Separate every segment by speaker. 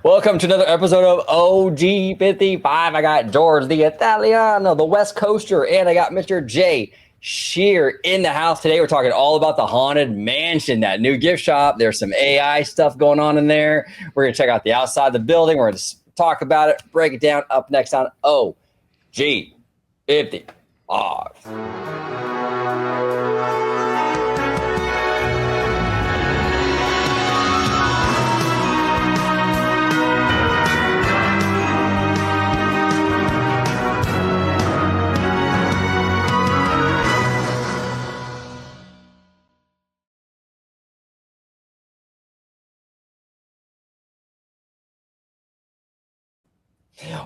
Speaker 1: Welcome to another episode of OG55. I got George, the Italiano, the West Coaster, and I got Mr. Jay Sherer in the house today. We're talking all about the Haunted Mansion, that new gift shop. There's some AI stuff going on in there. We're going to check out the outside of the building. We're going to talk about it, break it down. Up next on OG55.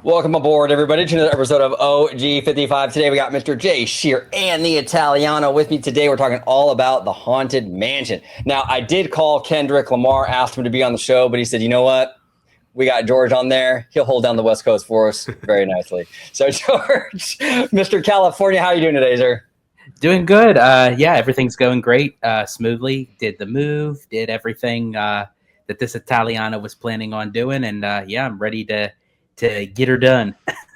Speaker 1: Welcome aboard, everybody, to another episode of OG55. Today we got Mr. Jay Sherer and the Italiano with me. Today we're talking all about the Haunted Mansion. Now, I did call Kendrick Lamar, asked him to be on the show, but he said, you know what? We got George on there. He'll hold down the West Coast for us very nicely. So, George, Mr. California, how are you doing today, sir?
Speaker 2: Doing good. Yeah, everything's going great, smoothly. Did the move, did everything that this Italiano was planning on doing, and yeah, I'm ready to get her done.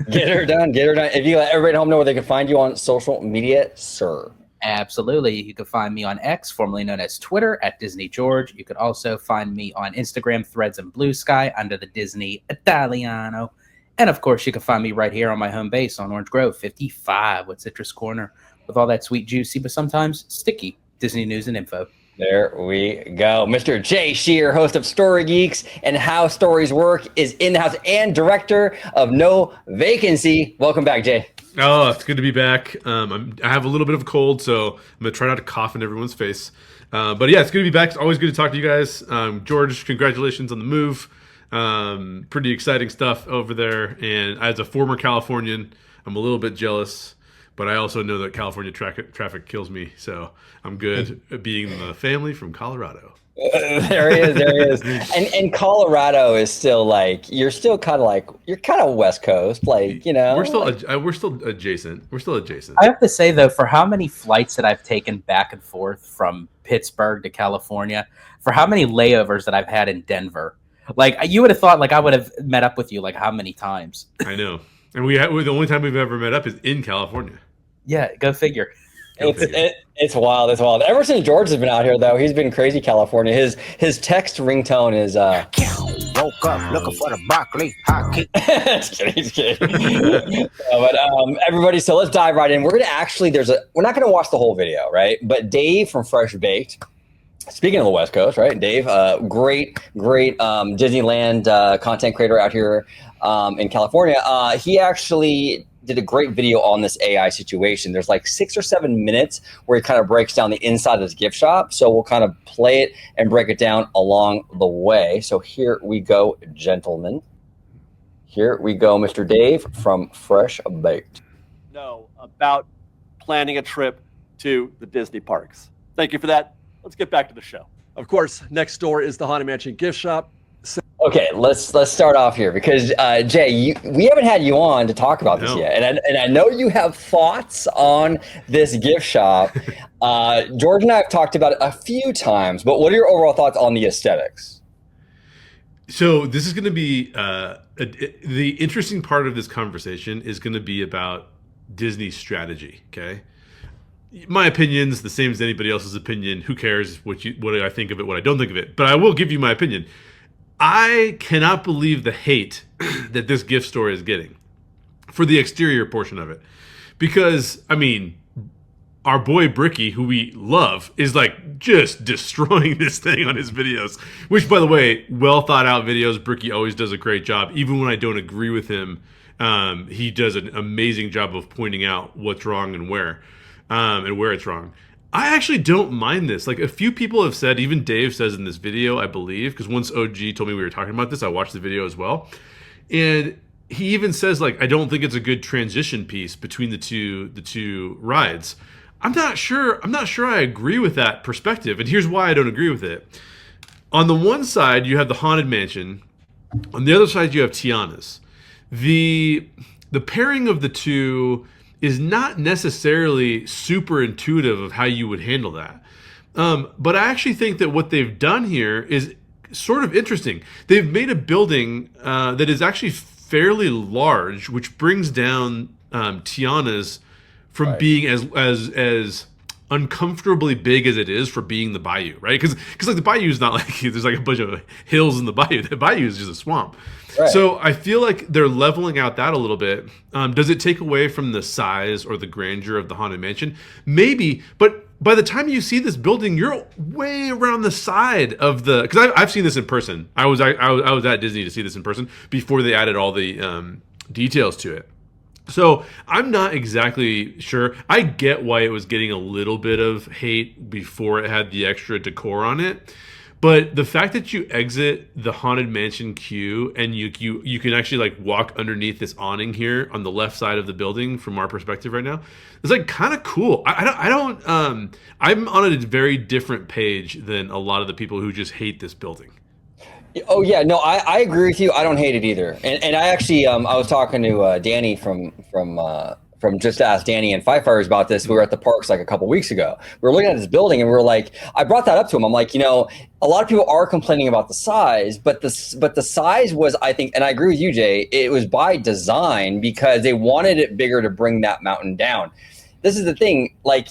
Speaker 1: Get her done. If you let everybody at home know where they can find you on social media, sir.
Speaker 2: Absolutely. You can find me on X, formerly known as Twitter, at Disney George. You could also find me on Instagram, Threads, and Blue Sky under the Disney Italiano. And of course, you can find me right here on my home base on Orange Grove 55 with Citrus Corner, with all that sweet, juicy, but sometimes sticky Disney news and info.
Speaker 1: There we go. Mr. Jay Sherer, host of Story Geeks and How Stories Work, is in the house, and director of No Vacancy. Welcome back, Jay.
Speaker 3: Oh, it's good to be back. I have a little bit of a cold, so I'm going to try not to cough in everyone's face. But yeah, it's good to be back. It's always good to talk to you guys. George, congratulations on the move. Pretty exciting stuff over there. And as a former Californian, I'm a little bit jealous. But I also know that California traffic kills me, so I'm good at being the family from Colorado.
Speaker 1: There he is. And Colorado is still like, you're kind of West Coast, like, you know.
Speaker 3: We're still adjacent.
Speaker 2: I have to say, though, for how many flights that I've taken back and forth from Pittsburgh to California, for how many layovers that I've had in Denver, like, you would have thought, like, I would have met up with you, like, how many times?
Speaker 3: I know. And the only time we've ever met up is in California.
Speaker 2: Yeah, go figure.
Speaker 1: It's wild. Ever since George has been out here, though, he's been crazy California. His text ringtone is
Speaker 4: woke up looking for the broccoli hockey.
Speaker 1: Just kidding. But everybody, so let's dive right in. We're not gonna watch the whole video, right? But Dave from Fresh Baked, speaking of the West Coast, right? Dave, great Disneyland content creator out here in California. He actually did a great video on this AI situation. There's like 6 or 7 minutes where he kind of breaks down the inside of this gift shop. So we'll kind of play it and break it down along the way. So here we go, gentlemen. Here we go, Mr. Dave from Fresh Baked.
Speaker 5: Know about planning a trip to the Disney parks. Thank you for that. Let's get back to the show. Of course, next door is the Haunted Mansion gift shop.
Speaker 1: Okay, let's start off here because Jay, we haven't had you on to talk about this yet, and I know you have thoughts on this gift shop. George and I have talked about it a few times, but what are your overall thoughts on the aesthetics?
Speaker 3: So this is going to be the interesting part of this conversation is going to be about Disney's strategy. Okay, my opinion's the same as anybody else's opinion. Who cares what I think of it, what I don't think of it? But I will give you my opinion. I cannot believe the hate that this gift store is getting for the exterior portion of it. Because, I mean, our boy Bricky, who we love, is like just destroying this thing on his videos. Which, by the way, well thought out videos. Bricky always does a great job. Even when I don't agree with him, he does an amazing job of pointing out what's wrong and where it's wrong. I actually don't mind this. Like, a few people have said, even Dave says in this video, I believe, because once OG told me we were talking about this, I watched the video as well. And he even says, like, I don't think it's a good transition piece between the two rides. I'm not sure I agree with that perspective. And here's why I don't agree with it. On the one side, you have the Haunted Mansion. On the other side, you have Tiana's. The pairing of the two is not necessarily super intuitive of how you would handle that. But I actually think that what they've done here is sort of interesting. They've made a building that is actually fairly large, which brings down Tiana's from being as uncomfortably big as it is for being the bayou, right? Because like the bayou is not like there's like a bunch of hills in the bayou. The bayou is just a swamp. Right. So I feel like they're leveling out that a little bit. Does it take away from the size or the grandeur of the Haunted Mansion? Maybe, but by the time you see this building, you're way around the side of the. Because I've seen this in person. I was at Disney to see this in person before they added all the details to it. So I'm not exactly sure. I get why it was getting a little bit of hate before it had the extra decor on it. But the fact that you exit the Haunted Mansion queue and you can actually like walk underneath this awning here on the left side of the building from our perspective right now, it's like kind of cool. I'm on a very different page than a lot of the people who just hate this building.
Speaker 1: Oh yeah, no, I agree with you. I don't hate it either. And I actually I was talking to Danny from Just Ask Danny and Firefighters about this. We were at the parks like a couple weeks ago. We were looking at this building and we were like, I brought that up to him. I'm like, a lot of people are complaining about the size, but the size was, I think, and I agree with you, Jay, it was by design because they wanted it bigger to bring that mountain down. This is the thing, like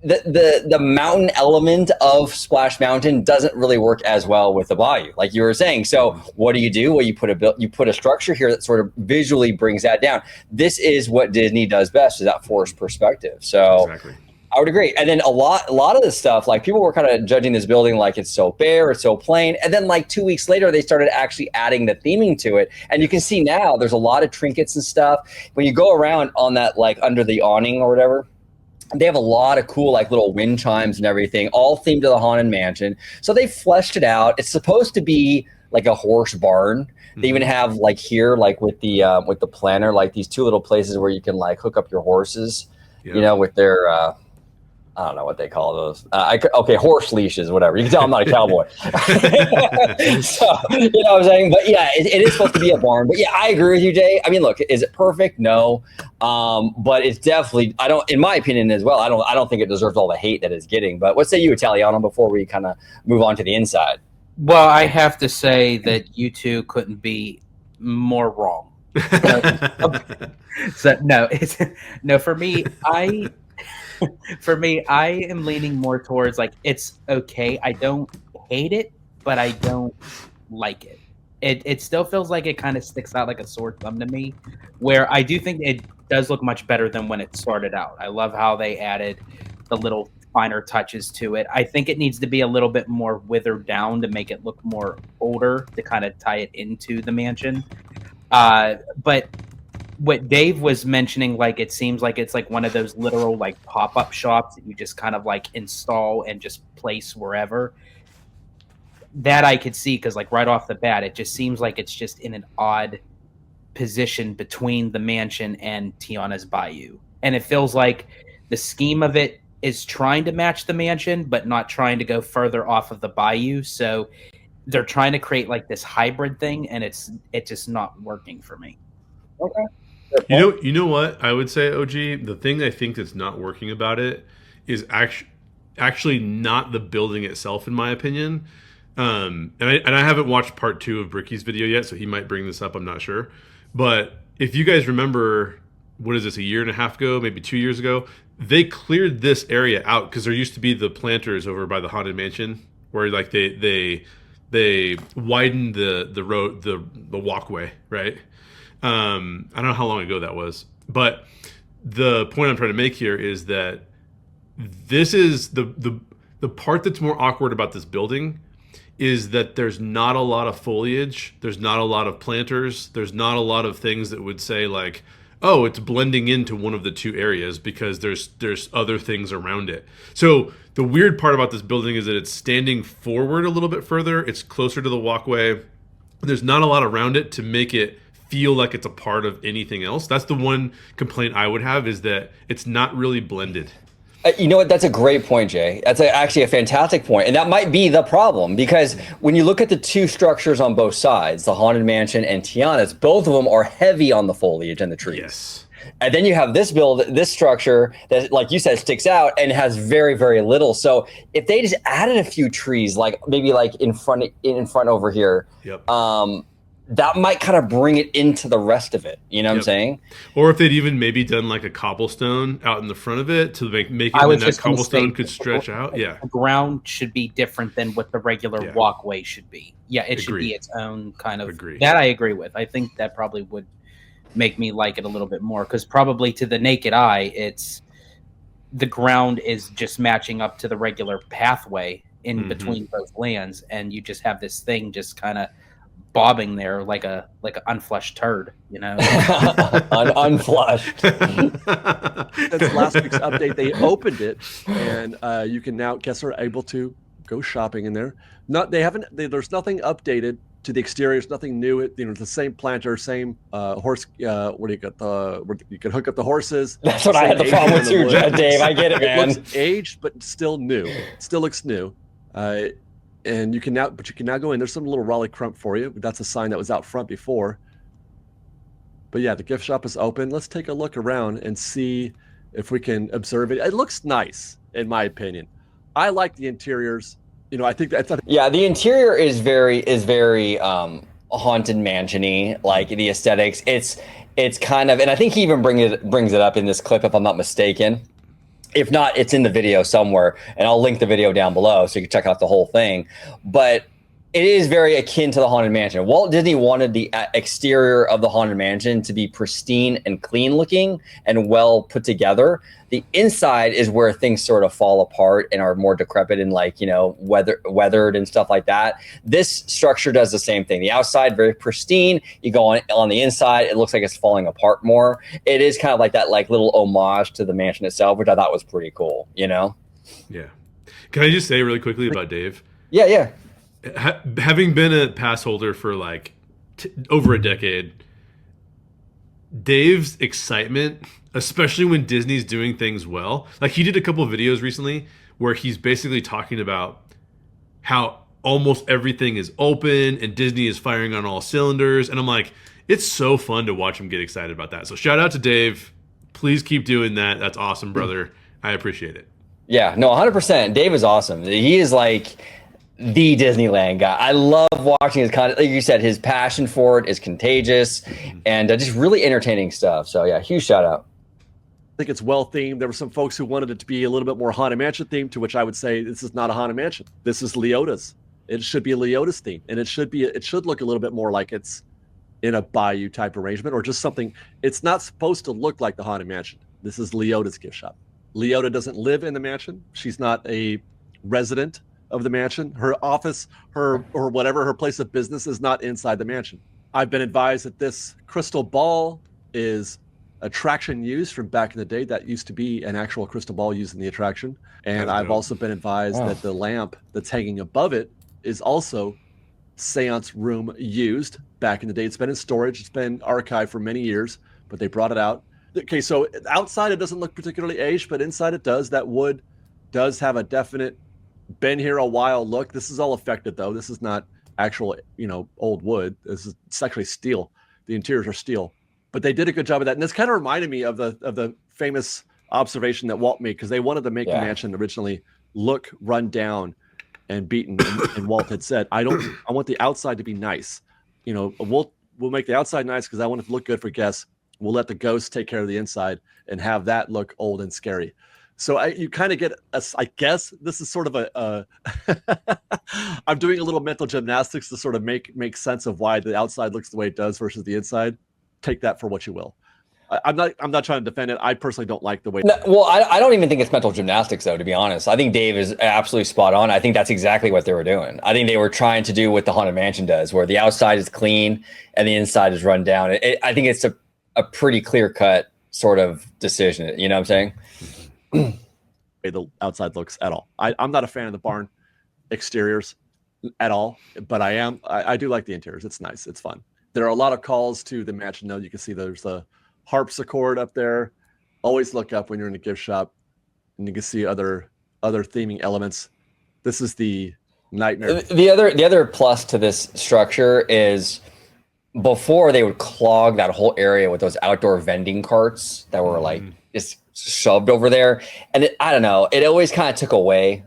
Speaker 1: the mountain element of Splash Mountain doesn't really work as well with the bayou, like you were saying. So what do? Well, you put a structure here that sort of visually brings that down. This is what Disney does best, is that forced perspective. So exactly. I would agree. And then a lot of this stuff, like people were kind of judging this building like it's so bare, it's so plain. And then like 2 weeks later, they started actually adding the theming to it. And you can see now there's a lot of trinkets and stuff. When you go around on that, like under the awning or whatever, they have a lot of cool like little wind chimes and everything, all themed to the Haunted Mansion. So they fleshed it out. It's supposed to be like a horse barn. They even have like here, like with the planner, like these two little places where you can like hook up your horses, with their I don't know what they call those. Horse leashes, whatever. You can tell I'm not a cowboy. So, you know what I'm saying? But yeah, it is supposed to be a barn. But yeah, I agree with you, Jay. I mean, look, is it perfect? No. But it's definitely, in my opinion as well, I don't think it deserves all the hate that it's getting. But what say you, Italiano, before we kind of move on to the inside?
Speaker 2: Well, I have to say that you two couldn't be more wrong. So no, for me, I am leaning more towards like it's okay. I don't hate it, but I don't like it. It still feels like it kind of sticks out like a sore thumb to me, where I do think it does look much better than when it started out. I love how they added the little finer touches to it. I think it needs to be a little bit more withered down to make it look more older, to kind of tie it into the mansion. But what Dave was mentioning, like it seems like it's like one of those literal like pop-up shops that you just kind of like install and just place wherever. That I could see, because like right off the bat, it just seems like it's just in an odd position between the mansion and Tiana's Bayou. And it feels like the scheme of it is trying to match the mansion, but not trying to go further off of the Bayou. So they're trying to create like this hybrid thing, and it's just not working for me.
Speaker 1: Okay.
Speaker 3: You know what I would say, OG? The thing I think that's not working about it is actually not the building itself, in my opinion. And I haven't watched part 2 of Bricky's video yet, so he might bring this up. I'm not sure. But if you guys remember, what is this, a year and a half ago, maybe 2 years ago, they cleared this area out because there used to be the planters over by the Haunted Mansion, where like they widened the road, the walkway, right? I don't know how long ago that was, but the point I'm trying to make here is that this is the part that's more awkward about this building is that there's not a lot of foliage, there's not a lot of planters, there's not a lot of things that would say like, oh, it's blending into one of the two areas, because there's other things around it. So the weird part about this building is that it's standing forward a little bit further, it's closer to the walkway, there's not a lot around it to make it feel like it's a part of anything else. That's the one complaint I would have, is that it's not really blended.
Speaker 1: You know what? That's a great point, Jay. That's actually a fantastic point. And that might be the problem, because when you look at the two structures on both sides, the Haunted Mansion and Tiana's, both of them are heavy on the foliage and the trees.
Speaker 3: Yes.
Speaker 1: And then you have this structure that, like you said, sticks out and has very, very little. So if they just added a few trees, like maybe like in front over here,
Speaker 3: Yep.
Speaker 1: That might kind of bring it into the rest of it. You know what I'm saying?
Speaker 3: Or if they'd even maybe done like a cobblestone out in the front of it to make it,
Speaker 2: I was
Speaker 3: that
Speaker 2: just gonna
Speaker 3: cobblestone
Speaker 2: say,
Speaker 3: could stretch out. Yeah.
Speaker 2: The ground should be different than what the regular walkway should be. Yeah, it should be its own kind of. That I agree with. I think that probably would make me like it a little bit more, because probably to the naked eye, the ground is just matching up to the regular pathway in between both lands, and you just have this thing just kind of bobbing there like an unflushed turd, you know.
Speaker 1: Unflushed.
Speaker 5: Since last week's update, they opened it, and you can now guests are able to go shopping in there. There's nothing updated to the exterior. There's nothing new. The same planter, same horse. Where you got where you can hook up the horses.
Speaker 1: That's what I had the problem with too, Dave. I get it, man.
Speaker 5: It looks aged, but still new. It still looks new. And you can now go in. There's some little Raleigh crump for you. That's a sign that was out front before. But yeah, the gift shop is open. Let's take a look around and see if we can observe it. It looks nice, in my opinion. I like the interiors. I think that's
Speaker 1: the interior is very haunted mansion-y, like the aesthetics. It's kind of, and I think he even brings it up in this clip, if I'm not mistaken. If not, it's in the video somewhere, and I'll link the video down below so you can check out the whole thing. But it is very akin to the Haunted Mansion. Walt Disney wanted the exterior of the Haunted Mansion to be pristine and clean looking and well put together. The inside is where things sort of fall apart and are more decrepit and weathered and stuff like that. This structure does the same thing. The outside, very pristine. You go on the inside, it looks like it's falling apart more. It is kind of like that little homage to the mansion itself, which I thought was pretty cool, Yeah.
Speaker 3: Can I just say really quickly about Dave?
Speaker 1: Yeah.
Speaker 3: Having been a pass holder for over a decade, Dave's excitement, especially when Disney's doing things well, like he did a couple of videos recently where he's basically talking about how almost everything is open and Disney is firing on all cylinders. And I'm like, it's so fun to watch him get excited about that. So shout out to Dave. Please keep doing that. That's awesome, brother. I appreciate it.
Speaker 1: Yeah, no, 100%. Dave is awesome. He is like the Disneyland guy. I love watching his content. Like you said, his passion for it is contagious and just really entertaining stuff. So yeah, huge shout out.
Speaker 5: I think it's well themed. There were some folks who wanted it to be a little bit more Haunted Mansion themed, to which I would say this is not a Haunted Mansion. This is Leota's. It should be a Leota's theme, and it should look a little bit more like it's in a bayou type arrangement or just something. It's not supposed to look like the Haunted Mansion. This is Leota's gift shop. Leota doesn't live in the mansion. She's not a resident of the mansion. Her office, her place of business is not inside the mansion. I've been advised that this crystal ball is attraction used from back in the day. That used to be an actual crystal ball used in the attraction. And I've also been advised that the lamp that's hanging above it is also seance room used back in the day. It's been in storage. It's been archived for many years, but they brought it out. Okay, so outside it doesn't look particularly aged, but inside it does. That wood does have a definite been here a while look. This is all affected though. This is not actual, old wood. It's actually steel. The interiors are steel, but they did a good job of that. And this kind of reminded me of the famous observation that Walt made, because they wanted to make the mansion originally look run down and beaten. And Walt had said, I want the outside to be nice. We'll make the outside nice because I want it to look good for guests. We'll let the ghosts take care of the inside and have that look old and scary. So you kind of get, I guess this is sort of I'm doing a little mental gymnastics to sort of make sense of why the outside looks the way it does versus the inside. Take that for what you will. I'm not trying to defend it. I personally don't like the way.
Speaker 1: No, well, I don't even think it's mental gymnastics, though, to be honest. I think Dave is absolutely spot on. I think that's exactly what they were doing. I think they were trying to do what the Haunted Mansion does, where the outside is clean and the inside is run down. I think it's a pretty clear-cut sort of decision. You know what I'm saying?
Speaker 5: The outside looks at all. I'm not a fan of the barn exteriors at all, but I do like the interiors. It's nice. It's fun. There are a lot of calls to the mansion, though. You can see there's the harpsichord up there. Always look up when you're in a gift shop, and you can see other theming elements. This is the nightmare.
Speaker 1: The other plus to this structure is before they would clog that whole area with those outdoor vending carts that were like just shoved over there. And I don't know, it always kind of took away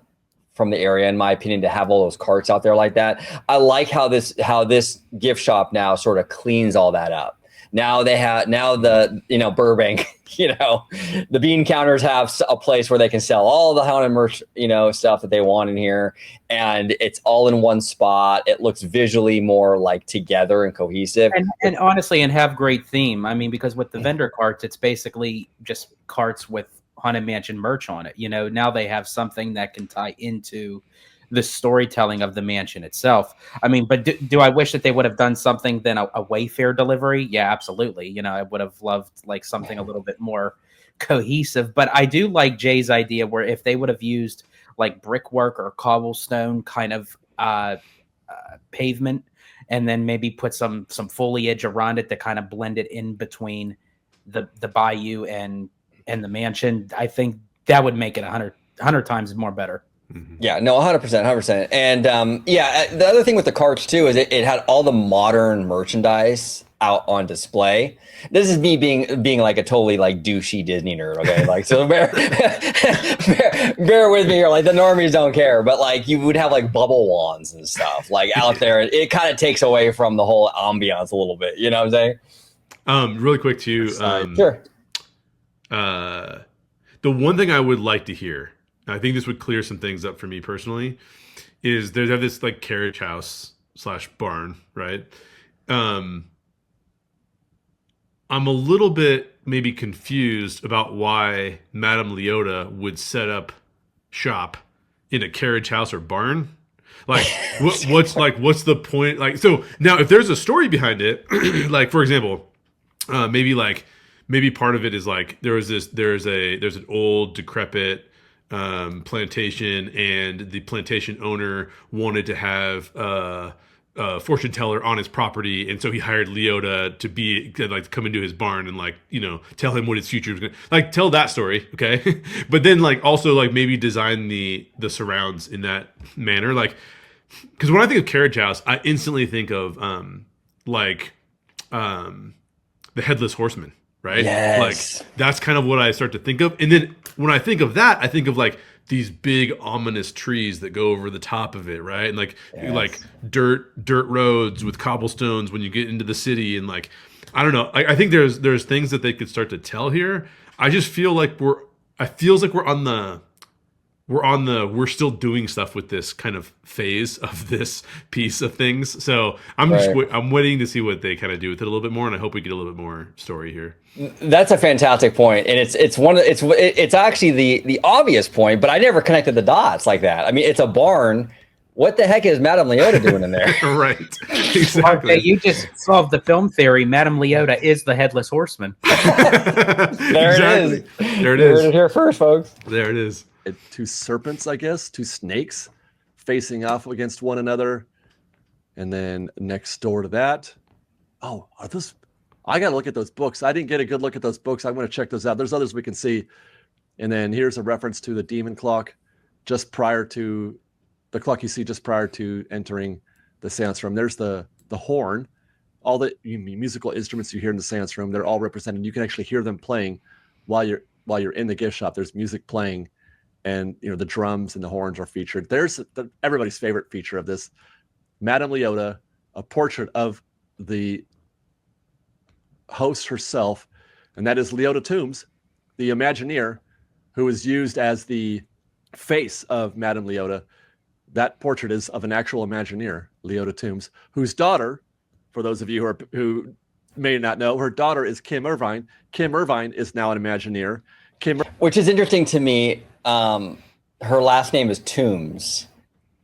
Speaker 1: from the area, in my opinion, to have all those carts out there like that. I like how this gift shop now sort of cleans all that up. Now the Burbank, the bean counters have a place where they can sell all the haunted merch, stuff that they want in here, and it's all in one spot. It looks visually more like together and cohesive,
Speaker 2: and honestly, and have great theme. I mean, because with the vendor carts, it's basically just carts with Haunted Mansion merch on it. Now they have something that can tie into the storytelling of the mansion itself. I mean, but do I wish that they would have done something than a Wayfair delivery? Yeah, absolutely. I would have loved like something a little bit more cohesive. But I do like Jay's idea where if they would have used like brickwork or cobblestone kind of pavement, and then maybe put some foliage around it to kind of blend it in between the bayou and the mansion, I think that would make it 100 times more better.
Speaker 1: Yeah, no, 100%. And the other thing with the carts too is it had all the modern merchandise out on display. This is me being like a totally like douchey Disney nerd, okay? Like, so bear with me here. Like, the normies don't care, but like you would have like bubble wands and stuff like out there. It kind of takes away from the whole ambiance a little bit. You know what I'm saying?
Speaker 3: Really quick too.
Speaker 1: Sure.
Speaker 3: The one thing I would like to hear, I think this would clear some things up for me personally, is they have this like carriage house / barn, right? I'm a little bit maybe confused about why Madame Leota would set up shop in a carriage house or barn. Like, what's the point? Like, so now if there's a story behind it, like for example, maybe part of it is like there's an old decrepit plantation, and the plantation owner wanted to have a fortune teller on his property, and so he hired Leota to come into his barn and tell him what his future was going to tell that story, okay? But then also maybe design the surrounds in that manner, because when I think of carriage house, I instantly think of the Headless Horseman. Right?
Speaker 1: Yes.
Speaker 3: That's kind of what I start to think of. And then when I think of that, I think of these big ominous trees that go over the top of it, right? And dirt roads with cobblestones when you get into the city, and I don't know. I think there's things that they could start to tell here. I just feel like we're still doing stuff with this kind of phase of this piece of things. So I'm waiting to see what they kind of do with it a little bit more, and I hope we get a little bit more story here.
Speaker 1: That's a fantastic point, and it's actually the obvious point, but I never connected the dots like that. I mean, it's a barn. What the heck is Madame Leota doing in there?
Speaker 3: Right, exactly.
Speaker 2: Okay, you just solved the film theory. Madame Leota is the Headless Horseman.
Speaker 1: There
Speaker 3: exactly.
Speaker 1: it is.
Speaker 3: There it
Speaker 1: You
Speaker 3: is.
Speaker 1: heard it here first, folks.
Speaker 3: There it is.
Speaker 5: Two serpents, I guess, two snakes facing off against one another. And then next door to that, I got to look at those books. I didn't get a good look at those books. I'm going to check those out. There's others we can see. And then here's a reference to the demon clock just prior to the clock you see just prior to entering the seance room. There's the horn. All the musical instruments you hear in the seance room, they're all represented. You can actually hear them playing while you're in the gift shop. There's music playing, and the drums and the horns are featured. There's everybody's favorite feature of this, Madame Leota, a portrait of the host herself, and that is Leota Toombs, the Imagineer, who is used as the face of Madame Leota. That portrait is of an actual Imagineer, Leota Toombs, whose daughter, for those of you who may not know, her daughter is Kim Irvine. Kim Irvine is now an Imagineer.
Speaker 1: Which is interesting to me. Her last name is Toombs,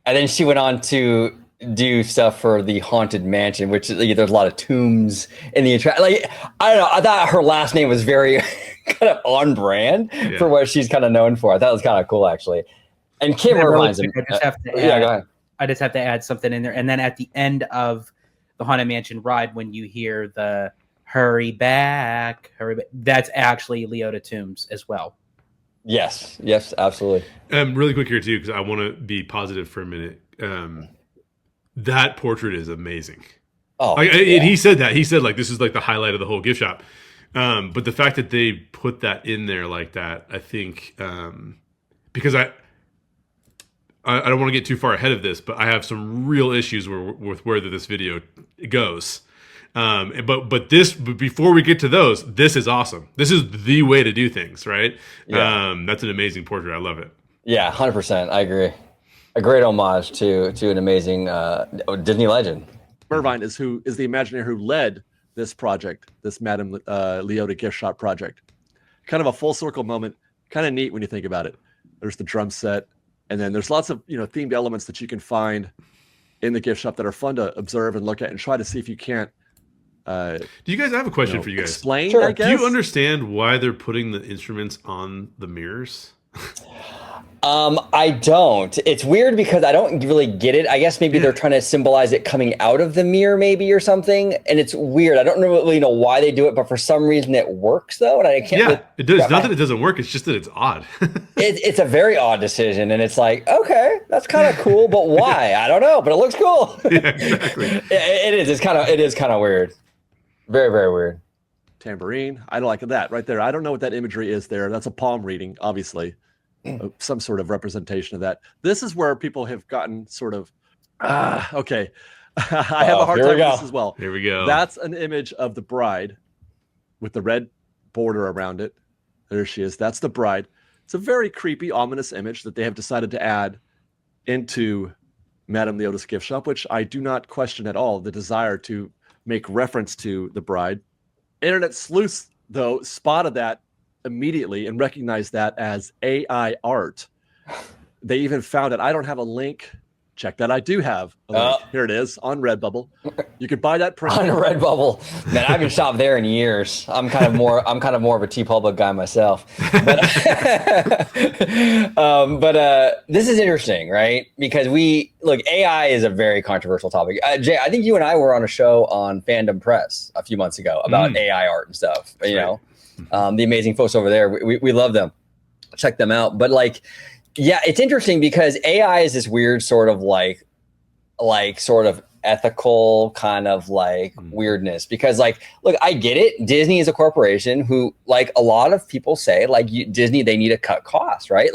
Speaker 1: and then she went on to do stuff for the Haunted Mansion, which there's a lot of tombs in the I don't know. I thought her last name was very kind of on brand for what she's kind of known for. I thought it was kind of cool, actually. And Kim Irvine's.
Speaker 2: I just have to add something in there, and then at the end of the Haunted Mansion ride, when you hear the hurry back, that's actually Leota Toombs as well.
Speaker 1: Yes, absolutely.
Speaker 3: Really quick here too, because I want to be positive for a minute. That portrait is amazing.
Speaker 1: Oh,
Speaker 3: And he said that. He said like this is like the highlight of the whole gift shop. But the fact that they put that in there like that, I think, because I don't want to get too far ahead of this, but I have some real issues with where this video goes. But before we get to those, this is awesome. This is the way to do things, right?
Speaker 1: Yeah.
Speaker 3: That's an amazing portrait. I love it.
Speaker 1: Yeah, 100%. I agree. A great homage to an amazing Disney legend.
Speaker 5: Irvine is the Imagineer who led this project, this Madame Leota gift shop project. Kind of a full circle moment. Kind of neat when you think about it. There's the drum set, and then there's lots of themed elements that you can find in the gift shop that are fun to observe and look at and try to see if you can't.
Speaker 3: Do you guys? I have a question for you guys.
Speaker 5: Explain.
Speaker 1: Sure.
Speaker 5: I guess.
Speaker 3: Do you understand why they're putting the instruments on the mirrors?
Speaker 1: I don't. It's weird because I don't really get it. I guess maybe they're trying to symbolize it coming out of the mirror, maybe, or something. And it's weird. I don't really know why they do it, but for some reason it works, though. And I can't.
Speaker 3: Yeah, it does. Not that it doesn't work. It's just that it's odd.
Speaker 1: It's a very odd decision, and it's like, okay, that's kind of cool, but why? I don't know, but it looks cool.
Speaker 3: Yeah, exactly.
Speaker 1: It is. It is kind of weird. Very, very weird.
Speaker 5: Tambourine. I don't like that right there. I don't know what that imagery is there. That's a palm reading, obviously. Some sort of representation of that. This is where people have gotten sort of okay. I have a hard time with this as well.
Speaker 3: Here we go.
Speaker 5: That's an image of the bride with the red border around it. There she is. That's the bride. It's a very creepy, ominous image that they have decided to add into Madame Leota's gift shop, which I do not question at all the desire to make reference to the bride. Internet sleuths, though, spotted that immediately and recognized that as AI art. They even found it. I don't have a link. Check that. I do have a link. Here it is on Redbubble. You could buy that print
Speaker 1: On Redbubble. Man, I haven't shopped there in years. I'm kind of more of a TeePublic guy myself. But this is interesting, right? Because AI is a very controversial topic. Jay, I think you and I were on a show on Fandom Press a few months ago about AI art and stuff.
Speaker 3: That's right.
Speaker 1: The amazing folks over there. We love them. Check them out. But yeah, it's interesting because AI is this weird sort of sort of ethical kind of weirdness because look, I get it. Disney is a corporation who a lot of people say Disney, they need to cut costs, right?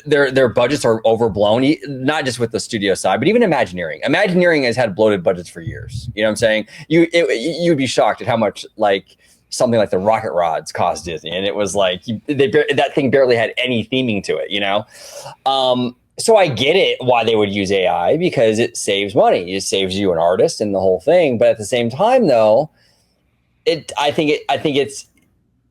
Speaker 1: Their budgets are overblown, not just with the studio side, but even Imagineering. Imagineering has had bloated budgets for years. You know what I'm saying? You'd be shocked at how much something like the rocket rods cost Disney, and it was that thing barely had any theming to it, So I get it why they would use AI because it saves money, it saves you an artist and the whole thing. But at the same time, though, I think it's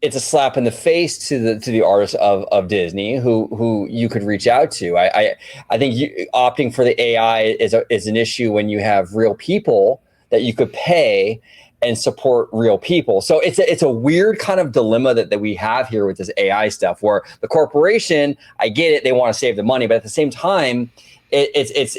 Speaker 1: a slap in the face to the artists of Disney who you could reach out to. I think opting for the AI is an issue when you have real people that you could pay and support real people. So it's a weird kind of dilemma that we have here with this AI stuff, where the corporation, I get it, they want to save the money, but at the same time, it's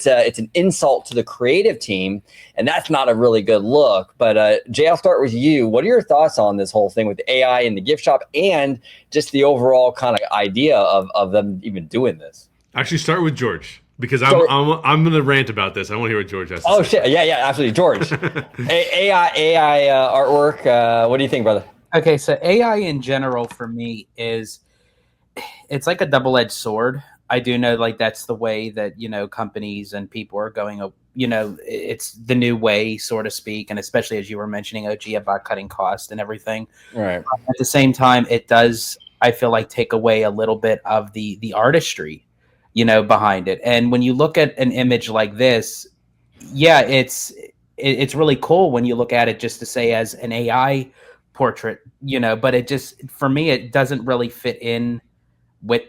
Speaker 1: an insult to the creative team, and that's not a really good look. But Jay, I'll start with you. What are your thoughts on this whole thing with AI in the gift shop and just the overall kind of idea of them even doing this?
Speaker 3: Actually, start with George. Because I'm going to rant about this. I want to hear what George has to say.
Speaker 1: Oh, shit. Yeah, absolutely. George, AI artwork. What do you think, brother?
Speaker 2: Okay, so AI in general for me it's like a double-edged sword. I do know that's the way that, companies and people are going, it's the new way, so to speak. And especially as you were mentioning, OG, about cutting costs and everything.
Speaker 1: Right.
Speaker 2: At the same time, it does, I feel take away a little bit of the artistry behind it. And when you look at an image like this, yeah, it's really cool when you look at it just to say as an AI portrait, but it just, for me, it doesn't really fit in with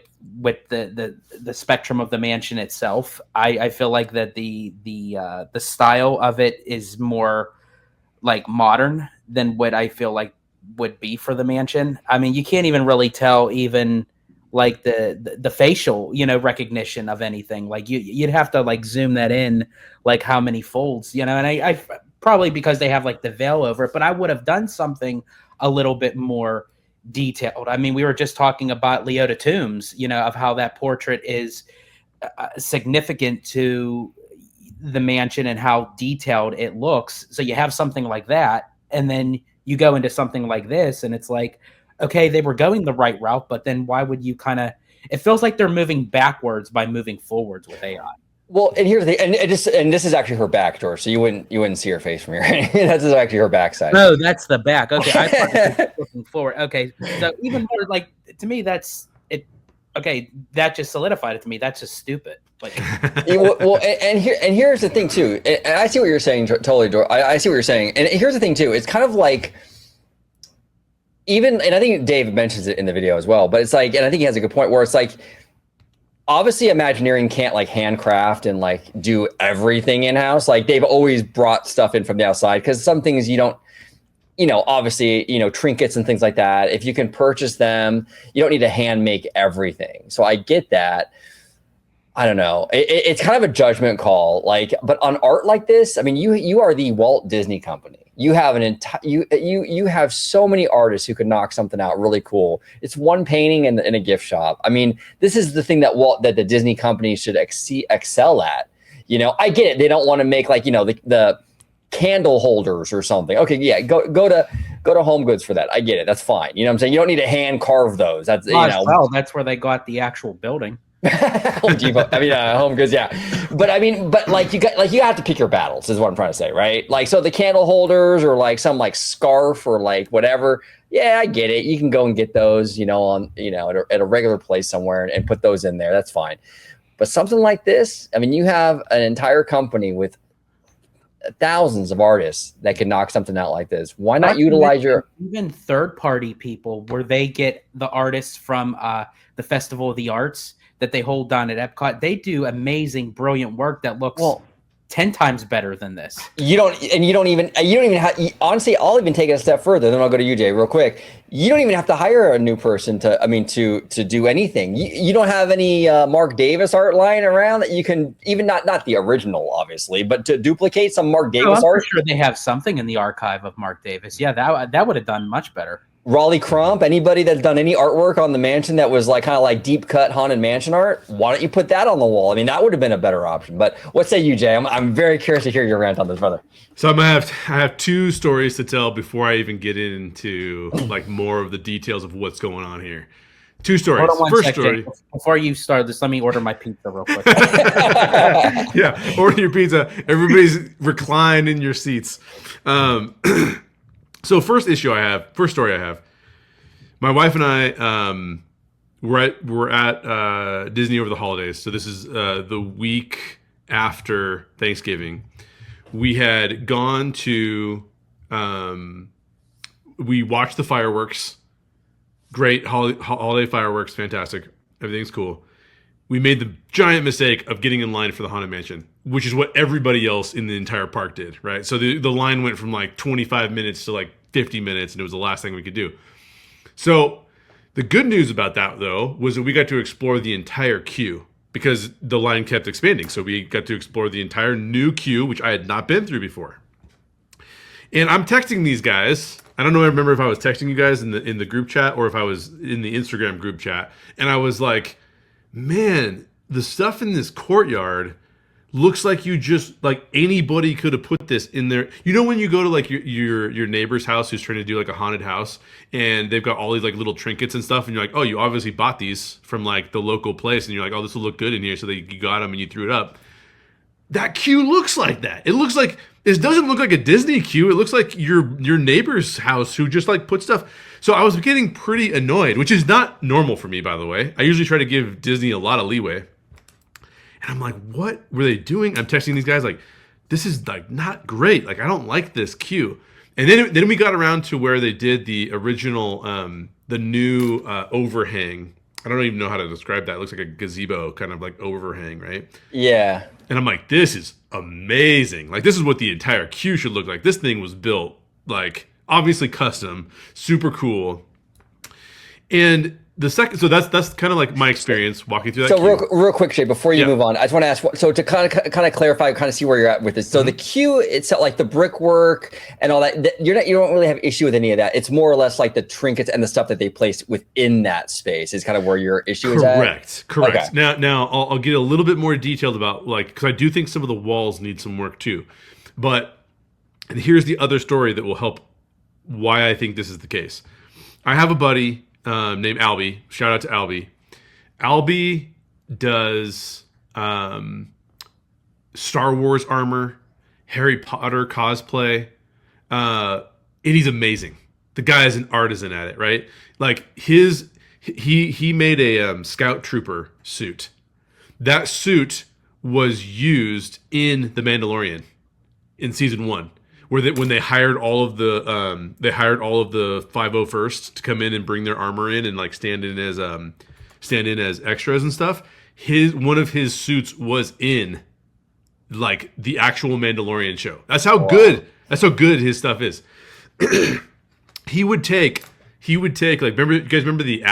Speaker 2: the spectrum of the mansion itself. I feel that the style of it is more modern than what I feel would be for the mansion. I mean, you can't even really tell even the facial, recognition of anything. You'd have to zoom that in, how many folds, and I probably because they have the veil over it, but I would have done something a little bit more detailed. I mean, we were just talking about Leota Tombs, of how that portrait is significant to the mansion and how detailed it looks. So you have something like that, and then you go into something like this, and it's like, okay, they were going the right route, but then why would you kind of? It feels like they're moving backwards by moving forwards with AI.
Speaker 1: Well, and here's the and this is actually her back door, so you wouldn't see her face from here. That's actually her backside.
Speaker 2: No, that's the back. Okay, I thought it was looking forward. Okay, so even more like to me, that's it. Okay, that just solidified it to me. That's just stupid. Like,
Speaker 1: well, and here's the thing too. And I see what you're saying, totally. I see what you're saying. And here's the thing too. It's kind of like even, and I think Dave mentions it in the video as well. But it's like, and I think he has a good point where it's like, obviously Imagineering can't like handcraft and like do everything in house. Like they've always brought stuff in from the outside because some things you don't, obviously, trinkets and things like that. If you can purchase them, you don't need to hand make everything. So I get that. I don't know. It's kind of a judgment call. Like, but on art like this, I mean, you are the Walt Disney Company. You have you have so many artists who could knock something out really cool. It's one painting in a gift shop. I mean, this is the thing that the Disney Company should excel at. I get it. They don't want to make like the candle holders or something. Okay, yeah, go to Home Goods for that. I get it. That's fine. You know what I'm saying? You don't need to hand carve those. That's
Speaker 2: well, that's where they got the actual building.
Speaker 1: Home Depot. I mean, Home Goods, yeah. But like you have to pick your battles, is what I'm trying to say, right? Like, so the candle holders or like some like scarf or like whatever. Yeah, I get it. You can go and get those, at a regular place somewhere and put those in there. That's fine. But something like this, I mean, you have an entire company with thousands of artists that can knock something out like this. Why not utilize your
Speaker 2: even third-party people where they get the artists from the Festival of the Arts that they hold down at Epcot? They do amazing, brilliant work that looks 10 times better than this. You don't
Speaker 1: even have, honestly, I'll even take it a step further. Then I'll go to you, Jay, real quick. You don't even have to hire a new person to do anything. You don't have any Mark Davis art lying around that you can even not the original, obviously, but to duplicate some Mark Davis art.
Speaker 2: I'm sure they have something in the archive of Mark Davis. Yeah, that would have done much better.
Speaker 1: Raleigh Crump, anybody that's done any artwork on the mansion that was like kind of like deep cut haunted mansion art, why don't you put that on the wall? I mean, that would have been a better option. But what say you, Jay? I'm very curious to hear your rant on this, brother.
Speaker 3: So I have two stories to tell before I even get into like more of the details of what's going on here. Two stories. First story.
Speaker 2: Before you start this, let me order my pizza real quick.
Speaker 3: Yeah, order your pizza. Everybody's reclined in your seats. So first story I have, my wife and I were at Disney over the holidays. So this is the week after Thanksgiving. We had gone to, we watched the fireworks. Great holiday fireworks, fantastic. Everything's cool. We made the giant mistake of getting in line for the Haunted Mansion, which is what everybody else in the entire park did, right? So the line went from like 25 minutes to like 50 minutes, and it was the last thing we could do. So the good news about that, though, was that we got to explore the entire queue because the line kept expanding. So we got to explore the entire new queue, which I had not been through before. And I'm texting these guys. I don't know. I remember if I was texting you guys in the group chat or if I was in the Instagram group chat. And I was like, man, the stuff in this courtyard looks like anybody could have put this in there. You know when you go to like your neighbor's house who's trying to do like a haunted house and they've got all these like little trinkets and stuff and you're like, oh, you obviously bought these from like the local place and you're like, oh, this will look good in here, so that you got them and you threw it up. That queue looks like that. It looks like, it doesn't look like a Disney queue. It looks like your neighbor's house who just like put stuff. So I was getting pretty annoyed, which is not normal for me, by the way. I usually try to give Disney a lot of leeway. And I'm like, what were they doing? I'm texting these guys like, this is like not great. Like, I don't like this queue. And then we got around to where they did the original, the new overhang. I don't even know how to describe that. It looks like a gazebo kind of like overhang, right?
Speaker 1: Yeah.
Speaker 3: And I'm like, this is amazing. Like, this is what the entire queue should look like. This thing was built like obviously custom, super cool. And the second, so that's kind of like my experience walking through that.
Speaker 1: So real quick, Shay, before you move on, I just want to ask. So to kind of clarify, kind of see where you're at with this. So the queue itself, like the brickwork and all that, you don't really have issue with any of that. It's more or less like the trinkets and the stuff that they place within that space is kind of where your issue is at.
Speaker 3: Correct.
Speaker 1: Okay.
Speaker 3: Now I'll get a little bit more detailed about because I do think some of the walls need some work too, but here's the other story that will help why I think this is the case. I have a buddy named Albie. Shout out to Albie. Albie does Star Wars armor, Harry Potter cosplay, and he's amazing. The guy is an artisan at it, right? Like he made a Scout Trooper suit. That suit was used in The Mandalorian in season 1. When they hired all of the 501st to come in and bring their armor in and like stand in as extras and stuff. One of his suits was in like the actual Mandalorian show. That's how good his stuff is. he would take like, remember, you guys remember the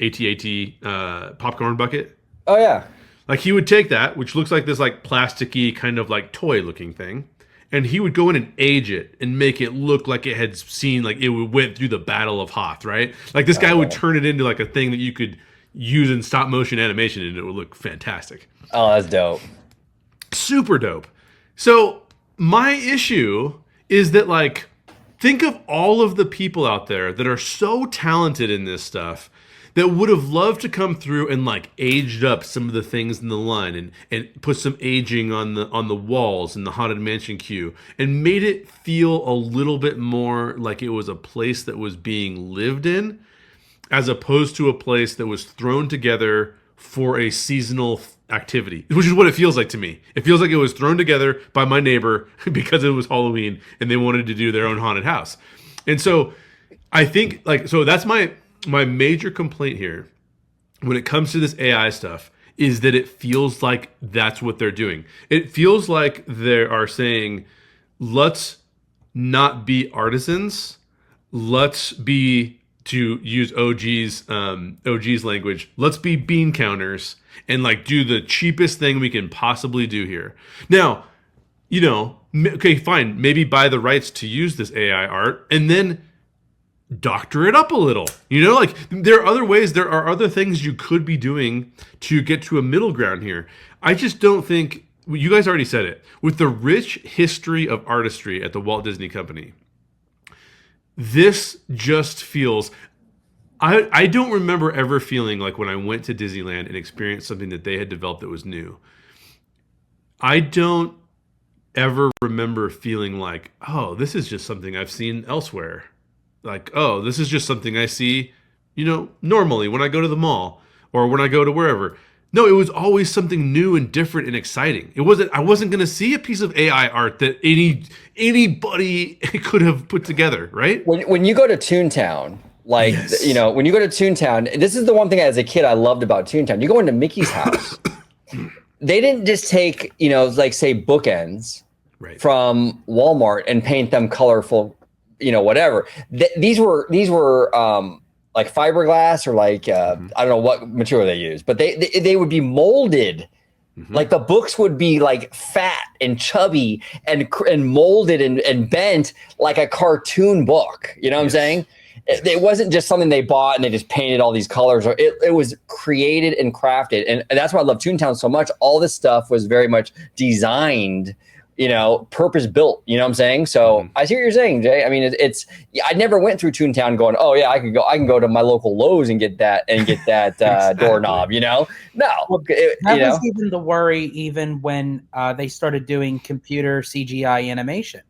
Speaker 3: AT-AT popcorn bucket?
Speaker 1: Oh yeah.
Speaker 3: Like he would take that, which looks like this like plasticky kind of like toy looking thing, and he would go in and age it and make it look like it had seen, like it went through the Battle of Hoth, right? Like this guy would turn it into like a thing that you could use in stop motion animation and it would look fantastic.
Speaker 1: Oh, that's dope.
Speaker 3: Super dope. So my issue is that, like, think of all of the people out there that are so talented in this stuff that would have loved to come through and like aged up some of the things in the line and put some aging on the walls in the Haunted Mansion queue and made it feel a little bit more like it was a place that was being lived in, as opposed to a place that was thrown together for a seasonal activity, which is what it feels like to me. It feels like it was thrown together by my neighbor because it was Halloween and they wanted to do their own haunted house. And so I think, like, so that's my major complaint here when it comes to this AI stuff, is that it feels like that's what they're doing. It feels like they are saying, let's not be artisans. Let's be, to use OG's language, let's be bean counters and like do the cheapest thing we can possibly do here. Now, you know, okay, fine. Maybe buy the rights to use this AI art and then doctor it up a little. You know, like there are other ways, there are other things you could be doing to get to a middle ground here. I just don't think, you guys already said it, with the rich history of artistry at the Walt Disney Company, this just feels, I don't remember ever feeling like when I went to Disneyland and experienced something that they had developed that was new. I don't ever remember feeling like, oh, this is just something I've seen elsewhere. Like, oh, this is just something I see, you know, normally when I go to the mall or when I go to wherever. No, it was always something new and different and exciting. I wasn't going to see a piece of AI art that anybody could have put together, right?
Speaker 1: When you go to Toontown, like,
Speaker 3: yes.
Speaker 1: You know, when you go to Toontown, this is the one thing as a kid I loved about Toontown. You go into Mickey's house. They didn't just take, you know, like say bookends from Walmart and paint them colorful, you know, whatever. These were like fiberglass or like I don't know what material they use, but they would be molded. Like the books would be like fat and chubby and molded and bent like a cartoon book. You know what I'm saying? It wasn't just something they bought and they just painted all these colors. It was created and crafted, and that's why I love Toontown so much. All this stuff was very much designed, you know, purpose built. You know what I'm saying? So I see what you're saying, Jay. I mean, I never went through Toontown going, oh yeah, I can go to my local Lowe's and get that exactly. Doorknob. You know, no,
Speaker 2: that was even the worry, even when they started doing computer CGI animation.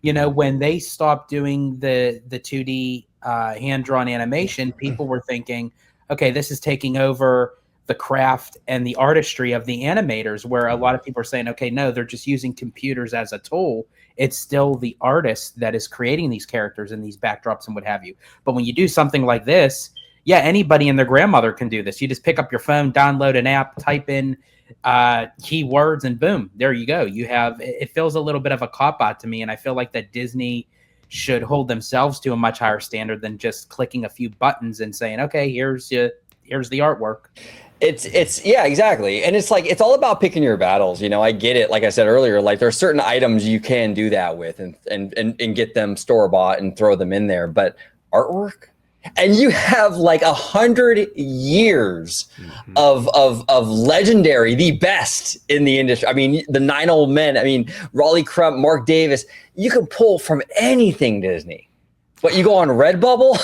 Speaker 2: You know, when they stopped doing the 2D hand-drawn animation, people were thinking, okay, this is taking over the craft and the artistry of the animators, where a lot of people are saying, okay, no, they're just using computers as a tool. It's still the artist that is creating these characters and these backdrops and what have you. But when you do something like this, yeah, anybody and their grandmother can do this. You just pick up your phone, download an app, type in keywords, and boom, there you go. You have, it feels a little bit of a cop-out to me, and I feel like that Disney should hold themselves to a much higher standard than just clicking a few buttons and saying, okay, here's the artwork.
Speaker 1: It's yeah, exactly. And it's like, it's all about picking your battles. You know, I get it. Like I said earlier, like there are certain items you can do that with and get them store bought and throw them in there. But artwork, and you have like 100 years of legendary, the best in the industry. I mean, the 9 Old Men. I mean, Raleigh Crump, Mark Davis. You can pull from anything Disney. But you go on Redbubble.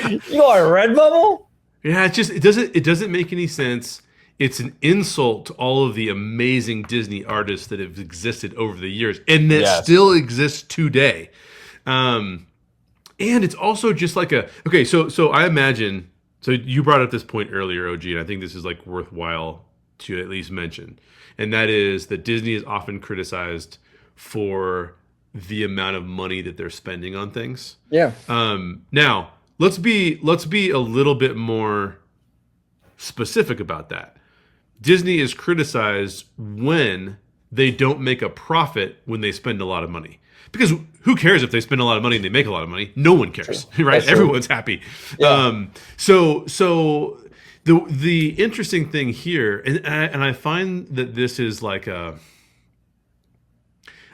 Speaker 1: You go on Redbubble.
Speaker 3: Yeah, it doesn't make any sense. It's an insult to all of the amazing Disney artists that have existed over the years and that still exist today. And it's also just like so I imagine, so you brought up this point earlier, OG, and I think this is like worthwhile to at least mention. And that is that Disney is often criticized for the amount of money that they're spending on things.
Speaker 1: Yeah.
Speaker 3: Now, let's be a little bit more specific about that. Disney is criticized when they don't make a profit when they spend a lot of money. Because who cares if they spend a lot of money and they make a lot of money? No one cares, right? Everyone's happy. Yeah. So the interesting thing here, and I find that this is like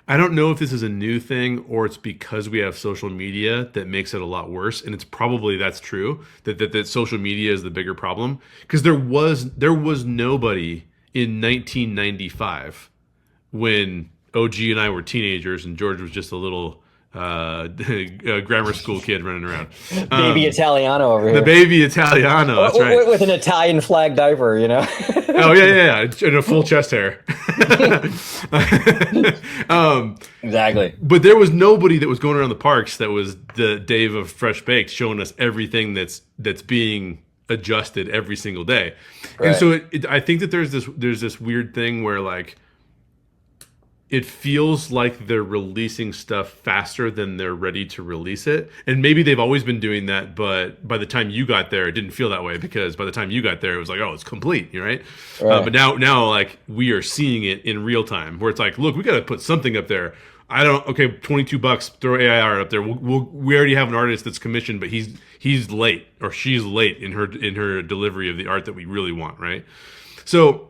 Speaker 3: I don't know if this is a new thing or it's because we have social media that makes it a lot worse. And it's probably that's true, that social media is the bigger problem. Because there was nobody in 1995 when OG and I were teenagers and George was just a little grammar school kid running around.
Speaker 1: Baby Italiano over here.
Speaker 3: The baby Italiano, that's right.
Speaker 1: With an Italian flag diaper, you know?
Speaker 3: Oh, yeah. And a full chest hair.
Speaker 1: Exactly.
Speaker 3: But there was nobody that was going around the parks that was the Dave of Fresh Baked showing us everything that's being adjusted every single day. Right. And so I think that there's this weird thing where like it feels like they're releasing stuff faster than they're ready to release it. And maybe they've always been doing that, but by the time you got there, it didn't feel that way because by the time you got there, it was like, oh, it's complete, right? But now like we are seeing it in real time where it's like, look, we got to put something up there. Okay, $22, throw AI art up there. We already have an artist that's commissioned, but he's late or she's late in her delivery of the art that we really want, right? So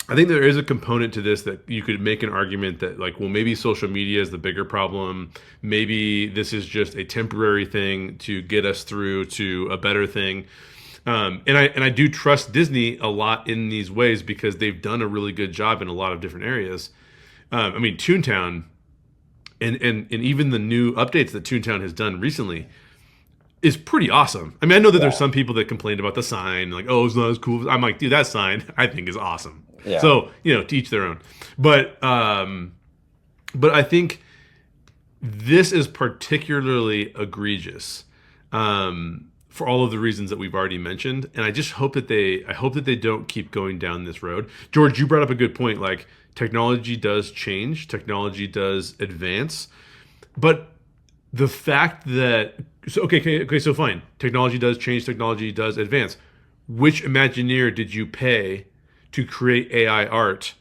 Speaker 3: I think there is a component to this that you could make an argument that like, well, maybe social media is the bigger problem. Maybe this is just a temporary thing to get us through to a better thing. And I do trust Disney a lot in these ways because they've done a really good job in a lot of different areas. I mean, Toontown and even the new updates that Toontown has done recently is pretty awesome. I mean, I know that there's some people that complained about the sign, like, oh, it's not as cool. I'm like, dude, that sign I think is awesome. Yeah. So, to each their own. But I think this is particularly egregious for all of the reasons that we've already mentioned. And I just hope that they don't keep going down this road. George, you brought up a good point. Like, technology does change, technology does advance, but the fact that so fine, technology does change, technology does advance. Which Imagineer did you pay to create AI art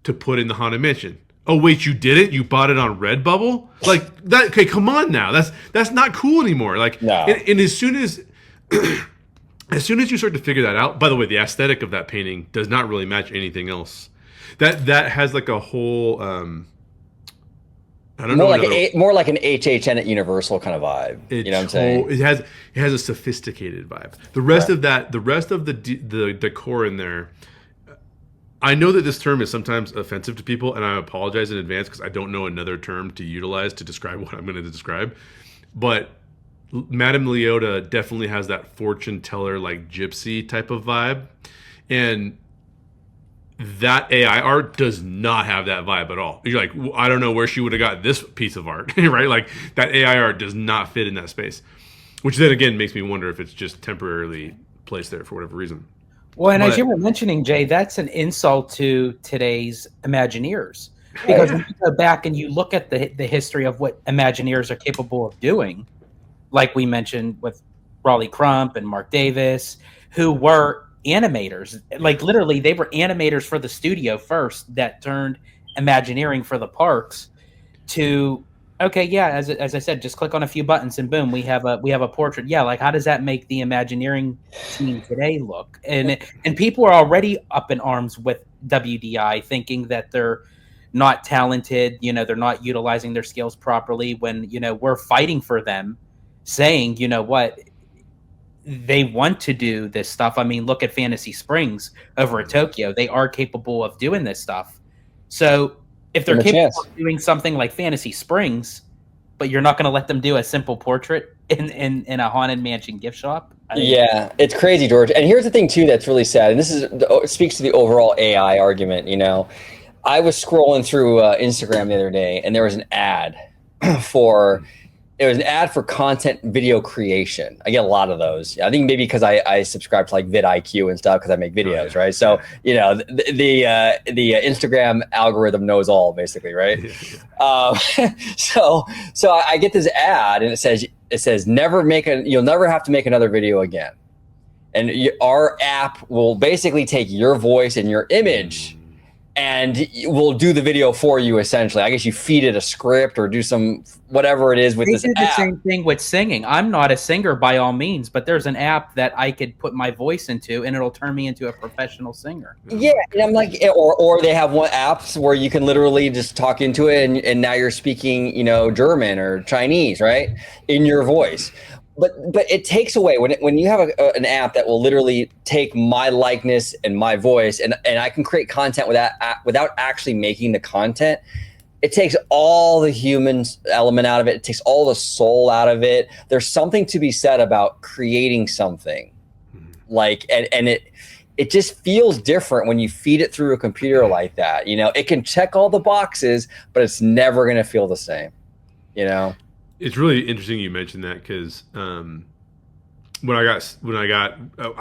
Speaker 3: to put in the Haunted Mansion? Oh wait, you didn't? You bought it on Redbubble? Like that? Okay, come on now. That's not cool anymore. Like, no. And as soon as you start to figure that out. By the way, the aesthetic of that painting does not really match anything else. That has like a whole. I don't know.
Speaker 1: More like an HHN at Universal kind of vibe. You know what I'm saying?
Speaker 3: It has a sophisticated vibe. The rest of the decor in there. I know that this term is sometimes offensive to people, and I apologize in advance because I don't know another term to utilize to describe what I'm going to describe. But Madame Leota definitely has that fortune teller, like gypsy type of vibe, and that AI art does not have that vibe at all. You're like, well, I don't know where she would have got this piece of art, right? Like that AI art does not fit in that space, which then again makes me wonder if it's just temporarily placed there for whatever reason.
Speaker 2: Well, and as you were mentioning, Jay, that's an insult to today's Imagineers. Because when you go back and you look at the history of what Imagineers are capable of doing, like we mentioned with Raleigh Crump and Mark Davis, who were animators. Like literally, they were animators for the studio first that turned Imagineering for the parks to Okay, yeah, as I said, just click on a few buttons and boom, we have a portrait. Yeah, like how does that make the Imagineering team today look? And people are already up in arms with WDI, thinking that they're not talented, they're not utilizing their skills properly when, we're fighting for them, saying, you know what, they want to do this stuff. I mean, look at Fantasy Springs over at Tokyo. They are capable of doing this stuff. So if they're
Speaker 1: Give 'em a
Speaker 2: capable
Speaker 1: chance.
Speaker 2: of doing something like Fantasy Springs, but you're not going to let them do a simple portrait in a haunted mansion gift shop.
Speaker 1: Yeah, it's crazy, George. And here's the thing too that's really sad, and this speaks to the overall AI argument. I was scrolling through Instagram the other day, and there was an ad for content video creation. I get a lot of those. I think maybe because I subscribe to like vidIQ and stuff because I make videos, right? So the Instagram algorithm knows all, basically, right? So I get this ad, and it says you'll never have to make another video again, and our app will basically take your voice and your image, and we'll do the video for you. Essentially, I guess you feed it a script or do some whatever it is with this
Speaker 2: They do the
Speaker 1: app.
Speaker 2: same thing with singing. I'm not a singer by all means, but there's an app that I could put my voice into, and it'll turn me into a professional singer.
Speaker 1: Yeah, and I'm like, or they have one apps where you can literally just talk into it, and now you're speaking, German or Chinese, right, in your voice. But it takes away when you have an app that will literally take my likeness and my voice, and I can create content without actually making the content. It takes all the human element out of it. It takes all the soul out of it. There's something to be said about creating something, and it just feels different when you feed it through a computer like that. It can check all the boxes, but it's never going to feel the same.
Speaker 3: It's really interesting you mentioned that because when I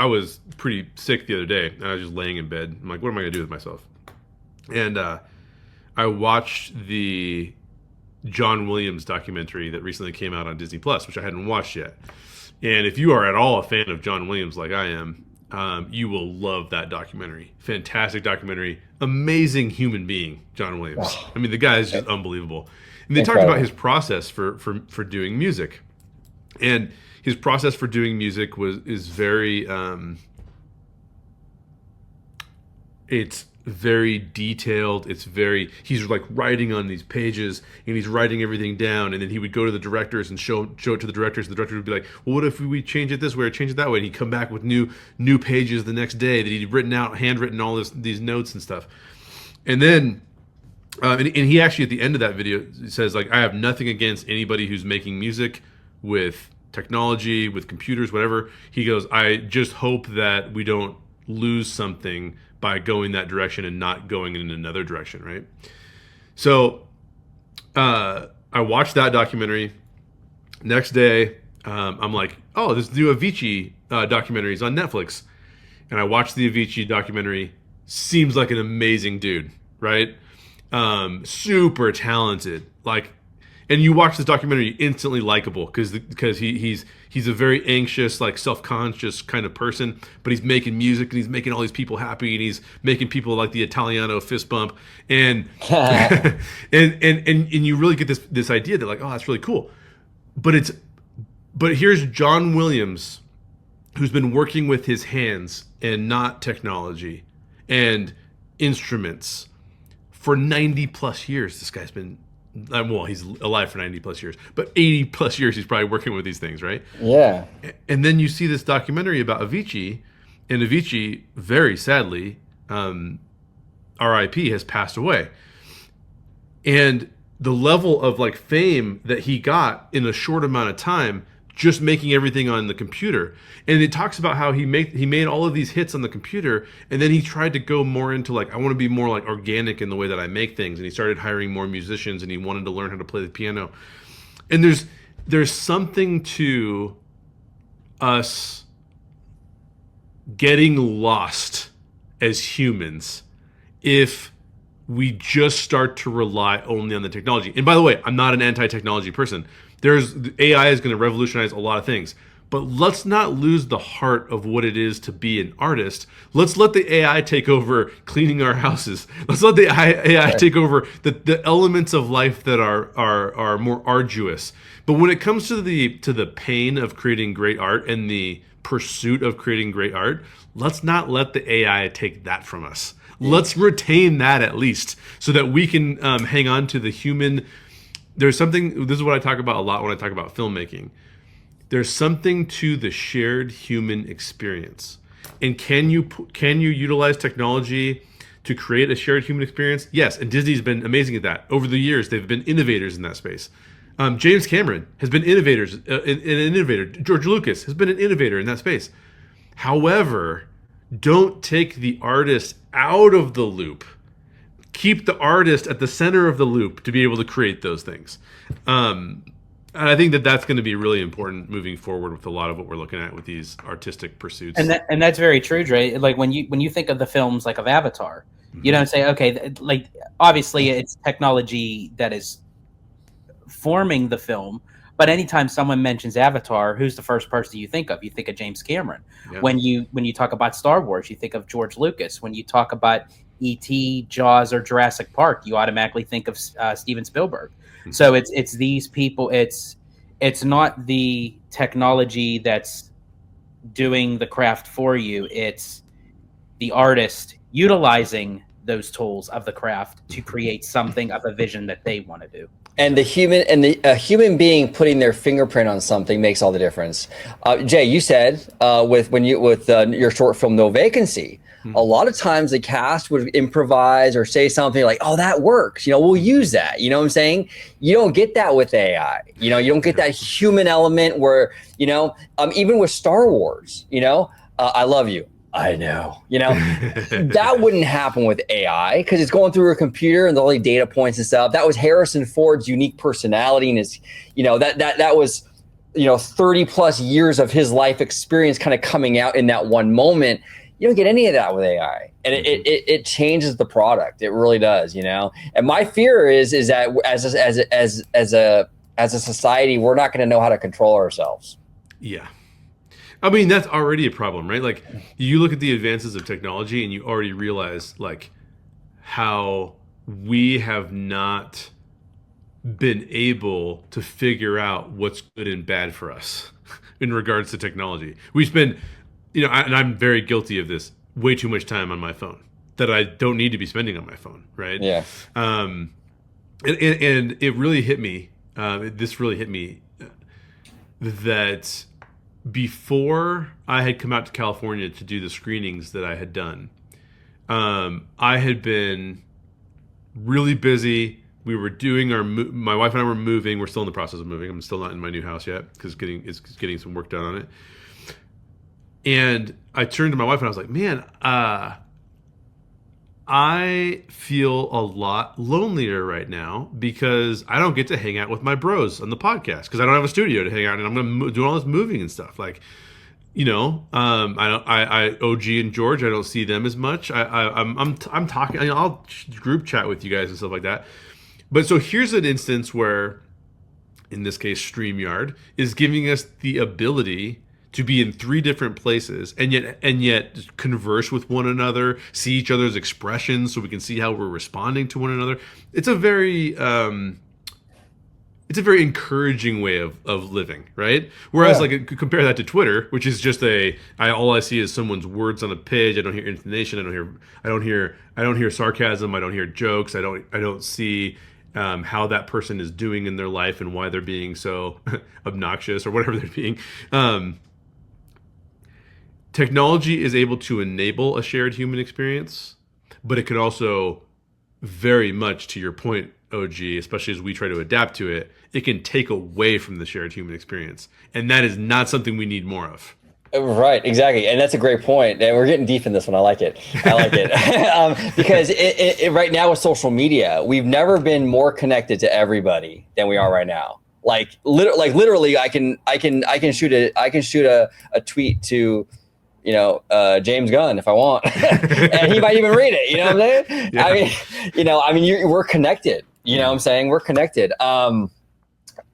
Speaker 3: was pretty sick the other day, and I was just laying in bed. I'm like, what am I going to do with myself? And I watched the John Williams documentary that recently came out on Disney Plus, which I hadn't watched yet. And if you are at all a fan of John Williams like I am, you will love that documentary. Fantastic documentary. Amazing human being, John Williams. I mean, the guy is just unbelievable. And they talked about his process for doing music. And his process for doing music is very it's very detailed. He's like writing on these pages, and he's writing everything down, and then he would go to the directors and show it to the directors, and the director would be like, well, what if we change it this way or change it that way? And he'd come back with new pages the next day that he'd written out, handwritten all these notes and stuff. And then and he actually at the end of that video says, like, I have nothing against anybody who's making music with technology, with computers, whatever. He goes, I just hope that we don't lose something by going that direction and not going in another direction, right? So I watched that documentary. Next day, I'm like, oh, this new Avicii documentary is on Netflix. And I watched the Avicii documentary. Seems like an amazing dude, right? Super talented, and you watch this documentary, instantly likable because he's a very anxious, like self-conscious kind of person, but he's making music and he's making all these people happy, and he's making people like the Italiano fist bump, and and you really get this idea that, like, oh, that's really cool, but here's John Williams, who's been working with his hands and not technology and instruments for 90 plus years. This guy's been, well, he's alive for 90 plus years, but 80 plus years he's probably working with these things, right?
Speaker 1: Yeah.
Speaker 3: And then you see this documentary about Avicii, and Avicii, very sadly, RIP, has passed away. And the level of like fame that he got in a short amount of time, just making everything on the computer. And it talks about how he made all of these hits on the computer, and then he tried to go more into, like, I want to be more like organic in the way that I make things, and he started hiring more musicians, and he wanted to learn how to play the piano. And there's something to us getting lost as humans if we just start to rely only on the technology. And by the way, I'm not an anti-technology person. AI is going to revolutionize a lot of things, but let's not lose the heart of what it is to be an artist. Let's let the AI take over cleaning our houses. Let's let the AI take over the elements of life that are more arduous. But when it comes to the pain of creating great art and the pursuit of creating great art, let's not let the AI take that from us. Let's retain that at least, so that we can hang on to the human. There's something. This is what I talk about a lot when I talk about filmmaking. There's something to the shared human experience. And can you utilize technology to create a shared human experience? Yes, and Disney's been amazing at that. Over the years, they've been innovators in that space. James Cameron has been an innovator. George Lucas has been an innovator in that space. However, don't take the artist out of the loop. Keep the artist at the center of the loop to be able to create those things. And I think that's going to be really important moving forward with a lot of what we're looking at with these artistic pursuits.
Speaker 2: And that's very true, Dre. Like when you think of the films like of Avatar, you don't say, okay, like obviously it's technology that is forming the film, but anytime someone mentions Avatar, who's the first person you think of? You think of James Cameron. Yeah. When you talk about Star Wars, you think of George Lucas. When you talk about E.T., Jaws, or Jurassic Park, you automatically think of Steven Spielberg. So it's these people. It's not the technology that's doing the craft for you. It's the artist utilizing those tools of the craft to create something of a vision that they want to do.
Speaker 1: And the human being putting their fingerprint on something makes all the difference. Jay, you said with your short film No Vacancy, a lot of times the cast would improvise or say something like, "Oh, that works. We'll use that." You know what I'm saying? You don't get that with AI. You don't get that human element where even with Star Wars. I love you. I know. That wouldn't happen with AI because it's going through a computer and all the data points and stuff. That was Harrison Ford's unique personality and his, that was, 30 plus years of his life experience kind of coming out in that one moment. You don't get any of that with AI, and it changes the product. It really does, And my fear is that as a society, we're not going to know how to control ourselves.
Speaker 3: Yeah. I mean, that's already a problem, right? Like, you look at the advances of technology and you already realize, like, how we have not been able to figure out what's good and bad for us in regards to technology. We spend, and I'm very guilty of this, way too much time on my phone that I don't need to be spending on my phone, right?
Speaker 1: Yeah.
Speaker 3: And it really hit me, this really hit me, that before I had come out to California to do the screenings that I had done, I had been really busy. We were doing my wife and I were moving. We're still in the process of moving. I'm still not in my new house yet because it's getting some work done on it. And I turned to my wife and I was like, man, I feel a lot lonelier right now because I don't get to hang out with my bros on the podcast because I don't have a studio to hang out and I'm going to do all this moving and stuff. Like, I OG and George, I don't see them as much. I'm talking, I'll group chat with you guys and stuff like that. But so here's an instance where, in this case, StreamYard is giving us the ability to be in 3 different places and yet converse with one another, see each other's expressions so we can see how we're responding to one another. It's a very encouraging way of living, right? Whereas like compare that to Twitter, which is just all I see is someone's words on a page. I don't hear intonation. I don't hear sarcasm. I don't hear jokes. I don't see how that person is doing in their life and why they're being so obnoxious or whatever they're being. Technology is able to enable a shared human experience, but it could also very much, to your point, OG, especially as we try to adapt to it, it can take away from the shared human experience. And that is not something we need more of.
Speaker 1: Right, exactly. And that's a great point. And we're getting deep in this one. I like it. Because it right now with social media, we've never been more connected to everybody than we are right now. Literally, I can shoot a tweet to James Gunn if I want, and he might even read it. You know what I'm saying? Yeah. We're connected. You know what I'm saying? We're connected.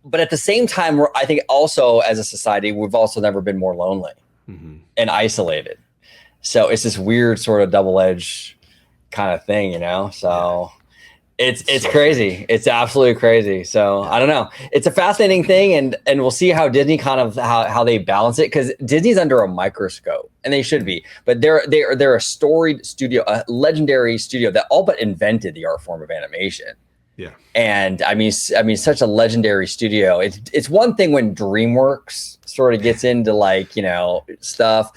Speaker 1: But at the same time, I think also as a society, we've also never been more lonely and isolated. So it's this weird sort of double-edged kind of thing, So it's crazy. It's absolutely crazy. So I don't know. It's a fascinating thing, and we'll see how Disney kind of how they balance it, because Disney's under a microscope, and they should be. But they're a storied studio, a legendary studio that all but invented the art form of animation.
Speaker 3: Yeah. And
Speaker 1: I mean, such a legendary studio. It's one thing when DreamWorks sort of gets into stuff.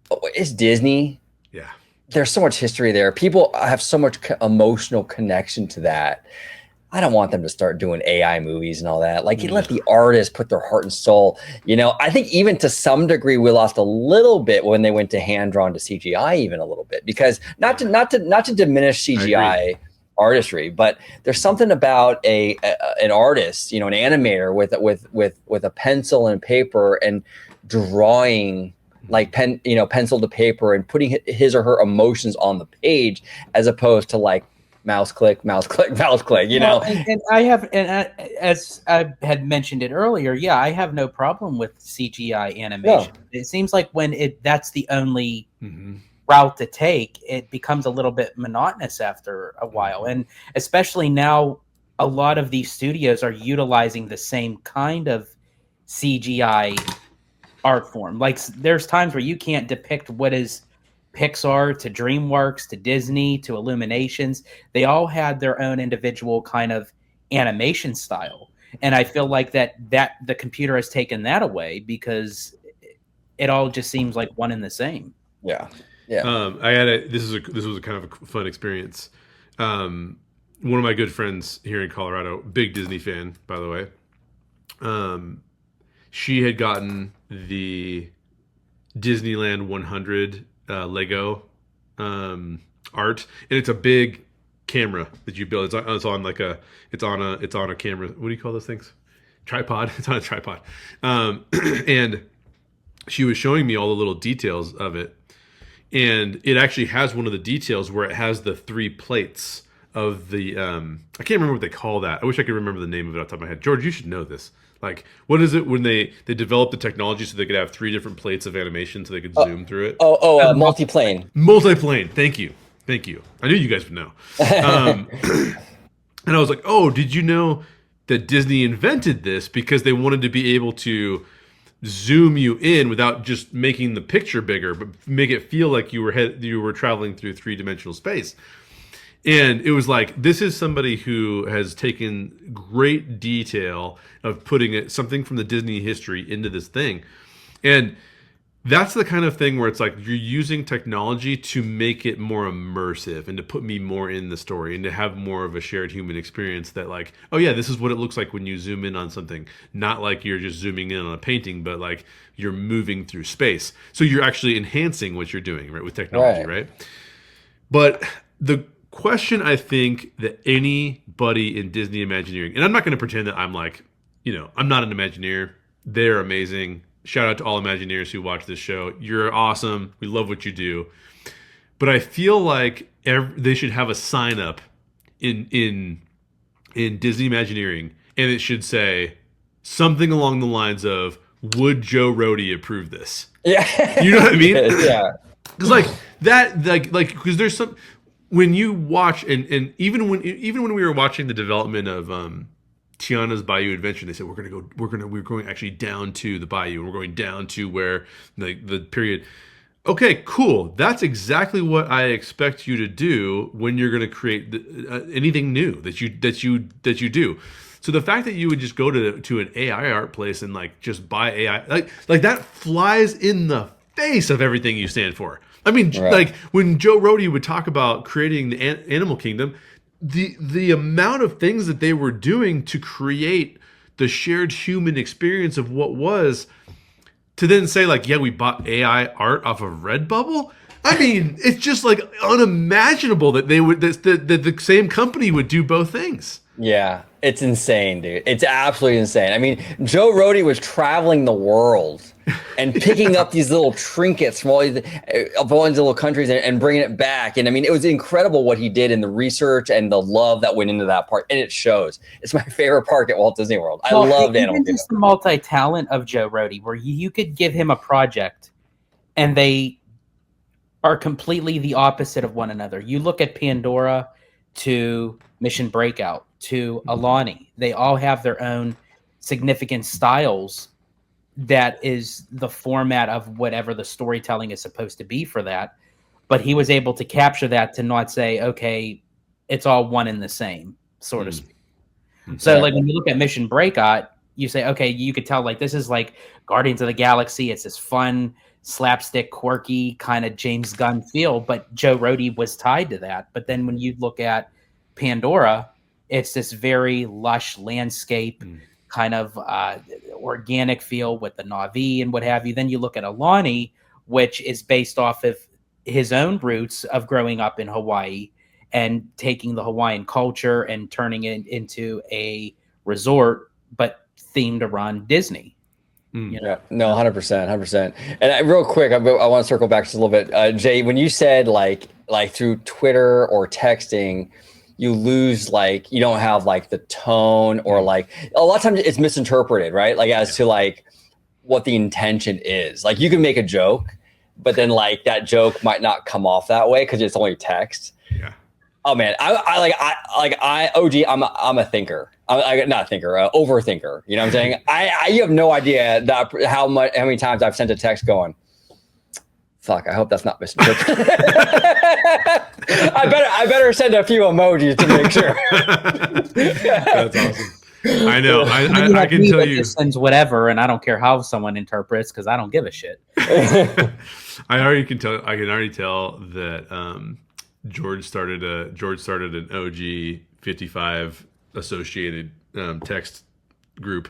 Speaker 1: But it's Disney.
Speaker 3: Yeah.
Speaker 1: There's so much history there. People have so much emotional connection to that. I don't want them to start doing AI movies and all that. Let the artists put their heart and soul. I think even to some degree we lost a little bit when they went to hand drawn to CGI, even a little bit, because not to diminish CGI artistry, but there's something about an artist, an animator with a pencil and paper and drawing pencil to paper and putting his or her emotions on the page, as opposed to mouse click, mouse click, mouse click.
Speaker 2: And I have, as I had mentioned it earlier, I have no problem with CGI animation. No. It seems like when that's the only route to take, it becomes a little bit monotonous after a while. And especially now, a lot of these studios are utilizing the same kind of CGI art form. There's times where you can't depict what is Pixar to DreamWorks to Disney to Illuminations. They all had their own individual kind of animation style, and I feel like that the computer has taken that away, because it all just seems like one and the same.
Speaker 1: Yeah.
Speaker 3: This was a kind of a fun experience. One of my good friends here in Colorado, big Disney fan, by the way. She had gotten the Disneyland 100 Lego art, and it's a big camera that you build. It's on a camera. What do you call those things? Tripod. It's on a tripod. And she was showing me all the little details of it, and it actually has one of the details where it has the 3 plates of the I can't remember what they call that. I wish I could remember the name of it off the top of my head. George, you should know this. What is it when they developed the technology so they could have 3 different plates of animation so they could zoom through it?
Speaker 1: Multiplane.
Speaker 3: Multiplane. Thank you. I knew you guys would know. And I was like, oh, did you know that Disney invented this because they wanted to be able to zoom you in without just making the picture bigger, but make it feel like you were traveling through 3-dimensional space. And it was this is somebody who has taken great detail of putting something from the Disney history into this thing. And that's the kind of thing where it's you're using technology to make it more immersive and to put me more in the story and to have more of a shared human experience that oh yeah, this is what it looks like when you zoom in on something. Not like you're just zooming in on a painting, but you're moving through space. So you're actually enhancing what you're doing, right, with technology, right? But the question I think that anybody in Disney Imagineering, and I'm not going to pretend that I'm I'm not an Imagineer. They're amazing. Shout out to all Imagineers who watch this show. You're awesome. We love what you do. But I feel like they should have a sign up in Disney Imagineering, and it should say something along the lines of, "Would Joe Rohde approve this?" Yeah, you know what I mean?
Speaker 1: Yeah,
Speaker 3: because because there's some. When you watch, and even when we were watching the development of Tiana's Bayou Adventure, they said we're going actually down to the bayou, and we're going down to where the period. Okay, cool. That's exactly what I expect you to do when you're going to create anything new that you do. So the fact that you would just go to an AI art place and just buy AI, like that flies in the face of everything you stand for. I mean, right. When Joe Rohde would talk about creating the animal kingdom, the amount of things that they were doing to create the shared human experience of what was, to then say yeah, we bought AI art off of Redbubble. I mean, it's just unimaginable that they would that the same company would do both things.
Speaker 1: Yeah, it's insane, dude. It's absolutely insane. I mean, Joe Rody was traveling the world and picking up these little trinkets from all these little countries and bringing it back. And I mean, it was incredible what he did in the research and the love that went into that park. And it shows. It's my favorite park at Walt Disney World. I loved Animal
Speaker 2: Even
Speaker 1: Kingdom.
Speaker 2: just the multi-talent of Joe Rody, where you could give him a project and they are completely the opposite of one another. You look at Pandora to Mission Breakout to Alani. They all have their own significant styles that is the format of whatever the storytelling is supposed to be for that. But he was able to capture that to not say, okay, it's all one and the same, so to speak. So like when you look at Mission Breakout, you say, okay, you could tell like this is like Guardians of the Galaxy. It's this fun, slapstick, quirky kind of James Gunn feel, but Joe Rody was tied to that. But then when you look at Pandora, it's this very lush landscape kind of organic feel with the Na'vi and what have you. Then you look at Alani, which is based off of his own roots of growing up in Hawaii and taking the Hawaiian culture and turning it into a resort, but themed around Disney. You know?
Speaker 1: Yeah, no, 100%, 100%. And real quick, I want to circle back just a little bit. Jay, when you said like through Twitter or texting, you lose like you don't have like the tone or like a lot of times it's misinterpreted, right? Like as to like what the intention is. Like you can make a joke, but then like that joke might not come off that way because it's only text.
Speaker 3: Yeah.
Speaker 1: Oh man, OG. I'm a thinker. Not a thinker, overthinker. You know what I'm saying? You have no idea that how many times I've sent a text going, fuck, I hope that's not misinterpreted. I better send a few emojis to make sure.
Speaker 3: That's awesome. I know. I can tell you.
Speaker 2: Just sends whatever, and I don't care how someone interprets because I don't give a shit.
Speaker 3: I can already tell that George started an OG 55 associated text group.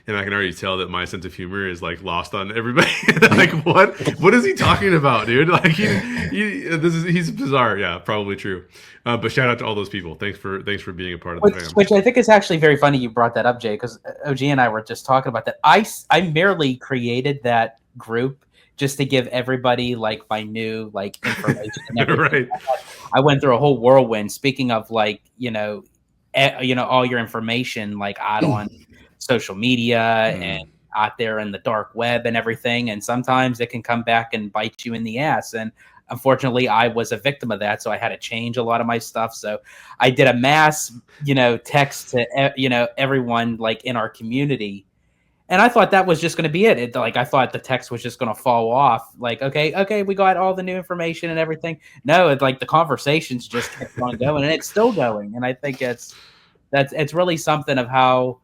Speaker 3: And I can already tell that my sense of humor is like lost on everybody. Like, what is he talking about, dude? Like, he's bizarre. Yeah, probably true. But shout out to all those people. Thanks for being a part of the family.
Speaker 2: Which I think is actually very funny you brought that up, Jay, because OG and I were just talking about that. I merely created that group just to give everybody like my new like information. And everything.
Speaker 3: Right.
Speaker 2: I went through a whole whirlwind. Speaking of like all your information like out on social media and out there in the dark web and everything. And sometimes it can come back and bite you in the ass. And unfortunately, I was a victim of that. So I had to change a lot of my stuff. So I did a mass, text to, everyone like in our community. And I thought that was just going to be it. I thought the text was just going to fall off. Like, okay, we got all the new information and everything. No, the conversations just kept on going and it's still going. And I think it's really something of how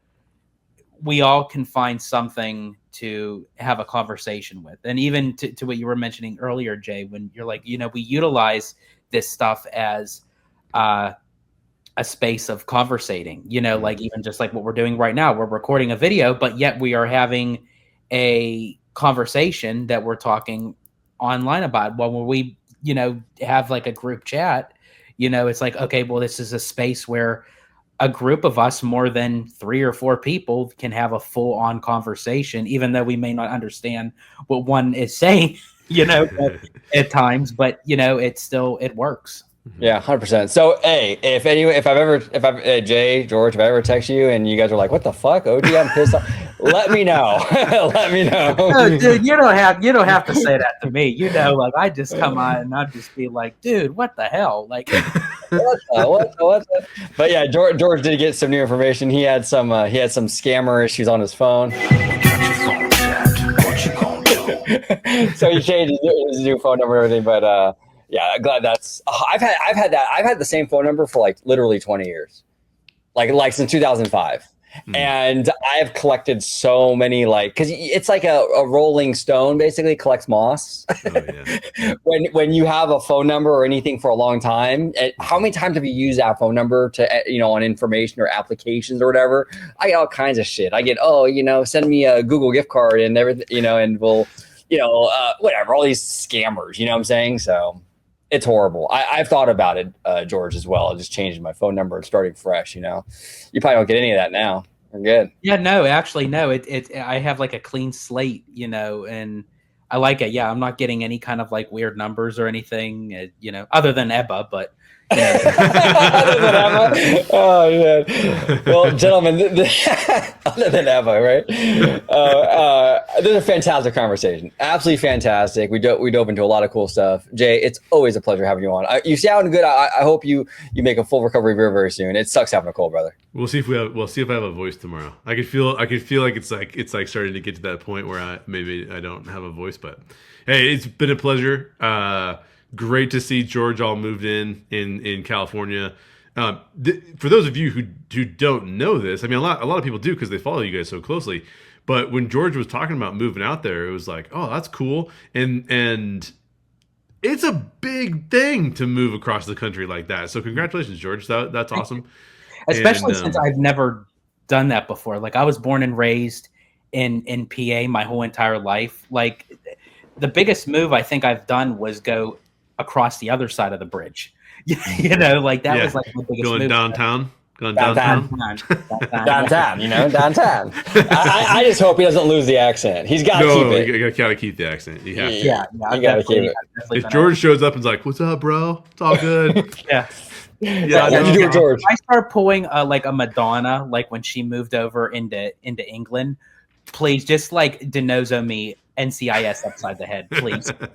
Speaker 2: we all can find something to have a conversation with. And even to what you were mentioning earlier, Jay, when you're like, we utilize this stuff as a space of conversating, like even just like what we're doing right now, we're recording a video, but yet we are having a conversation that we're talking online about. Well, when we, have like a group chat, it's like, okay, well, this is a space where a group of us, more than 3 or 4 people, can have a full-on conversation, even though we may not understand what one is saying, at times. But it works.
Speaker 1: Yeah, 100%. So, hey, Jay, George, if I ever text you and you guys are like, "What the fuck, OG? I'm pissed off." Let me know. Let me know.
Speaker 2: No, dude, you don't have to say that to me. Like I just come on and I'll just be like, "Dude, what the hell?" Like,
Speaker 1: what the? But yeah, George did get some new information. He had some scammer issues on his phone. So he changed his new phone number and everything. But yeah, I'm glad I've had the same phone number for like literally 20 years, like since 2005. And I've collected so many, because it's like a rolling stone, basically collects moss. Oh, yeah. when you have a phone number or anything for a long time, how many times have you used that phone number to, on information or applications or whatever? I get all kinds of shit. I get, send me a Google gift card and everything, and we'll, whatever, all these scammers, you know what I'm saying? So It's horrible. I've thought about it, George, as well. Just changing my phone number and starting fresh. You probably don't get any of that now. We're good.
Speaker 2: Yeah, no, actually, no. I have like a clean slate, and I like it. Yeah, I'm not getting any kind of like weird numbers or anything, other than Ebba, but.
Speaker 1: Oh yeah. Well, gentlemen, other than Eva, right? This is a fantastic conversation. Absolutely fantastic. We dove into a lot of cool stuff. Jay, it's always a pleasure having you on. You sound good. I hope you make a full recovery very, very soon. It sucks having a cold, brother.
Speaker 3: We'll see if I have a voice tomorrow. I could feel like it's like starting to get to that point where maybe I don't have a voice, but hey, it's been a pleasure. Great to see George all moved in California. For those of you who don't know this, I mean, a lot of people do because they follow you guys so closely. But when George was talking about moving out there, it was like, oh, that's cool, and it's a big thing to move across the country like that. So congratulations, George. That's awesome.
Speaker 2: Especially since I've never done that before. Like I was born and raised in PA my whole entire life. Like the biggest move I think I've done was go across the other side of the bridge. Like that was like the biggest
Speaker 3: going
Speaker 2: move.
Speaker 3: Downtown.
Speaker 1: Downtown. Downtown. I just hope he doesn't lose the accent. He's got to keep it.
Speaker 3: You gotta keep the accent. You have to.
Speaker 2: Yeah,
Speaker 1: you gotta keep it.
Speaker 3: If George shows up and's like, "What's up, bro? It's all good."
Speaker 2: Yeah.
Speaker 1: Yeah, what you do, George?
Speaker 2: I start pulling like a Madonna, like when she moved over into England. Please, just like Denozo me NCIS upside the head, please.
Speaker 1: But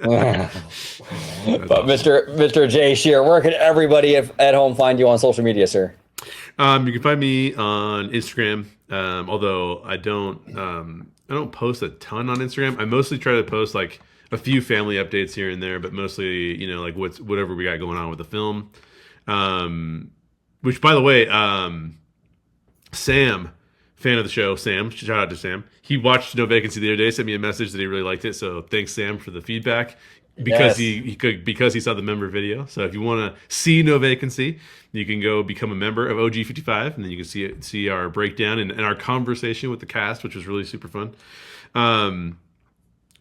Speaker 1: Mr. Jay Sherer, where can everybody at home find you on social media, sir?
Speaker 3: You can find me on Instagram, although I don't post a ton on Instagram. I mostly try to post like a few family updates here and there, but mostly like whatever we got going on with the film. Which, by the way, Sam, fan of the show, Sam, shout out to Sam. He watched No Vacancy the other day, sent me a message that he really liked it. So thanks, Sam, for the feedback. Because he saw the member video. So if you want to see No Vacancy, you can go become a member of OG55, and then you can see our breakdown and our conversation with the cast, which was really super fun. And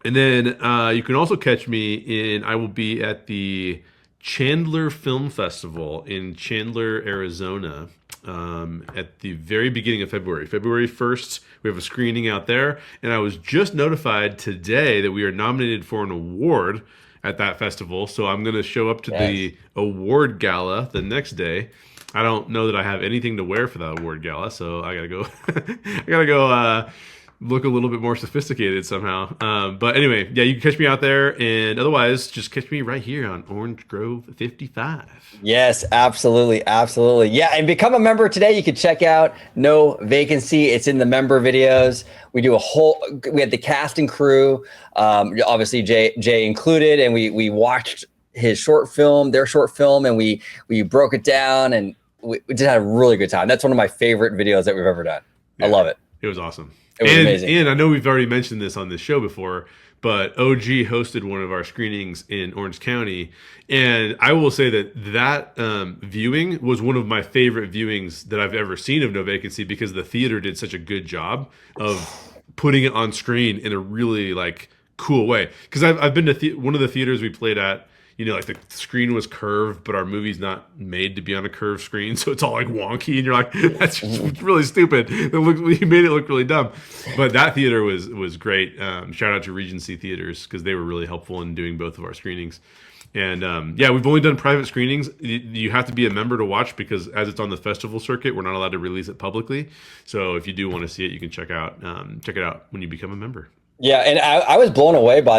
Speaker 3: then you can also catch me I will be at the Chandler Film Festival in Chandler, Arizona, at the very beginning of February 1st. We have a screening out there, and I was just notified today that we are nominated for an award at that festival. So I'm going to show up to the award gala the next day. I don't know that I have anything to wear for that award gala, so I gotta go look a little bit more sophisticated somehow. But anyway, yeah, you can catch me out there, and otherwise just catch me right here on Orange Grove 55.
Speaker 1: Yes, absolutely. Yeah, and become a member today. You can check out No Vacancy. It's in the member videos. We had the cast and crew, obviously Jay included, and we watched their short film, and we broke it down, and we just had a really good time. That's one of my favorite videos that we've ever done. Yeah, I love it.
Speaker 3: It was awesome.
Speaker 1: It was amazing.
Speaker 3: And I know we've already mentioned this on this show before, but OG hosted one of our screenings in Orange County. And I will say that viewing was one of my favorite viewings that I've ever seen of No Vacancy, because the theater did such a good job of putting it on screen in a really like cool way. Because I've been to one of the theaters we played at, like the screen was curved, but our movie's not made to be on a curved screen, so it's all like wonky, and you're like, that's really stupid. You made it look really dumb. But that theater was great. Shout out to Regency Theaters, because they were really helpful in doing both of our screenings. And we've only done private screenings. You have to be a member to watch, because as it's on the festival circuit, we're not allowed to release it publicly. So if you do want to see it, you can check it out when you become a member.
Speaker 1: Yeah, and I was blown away by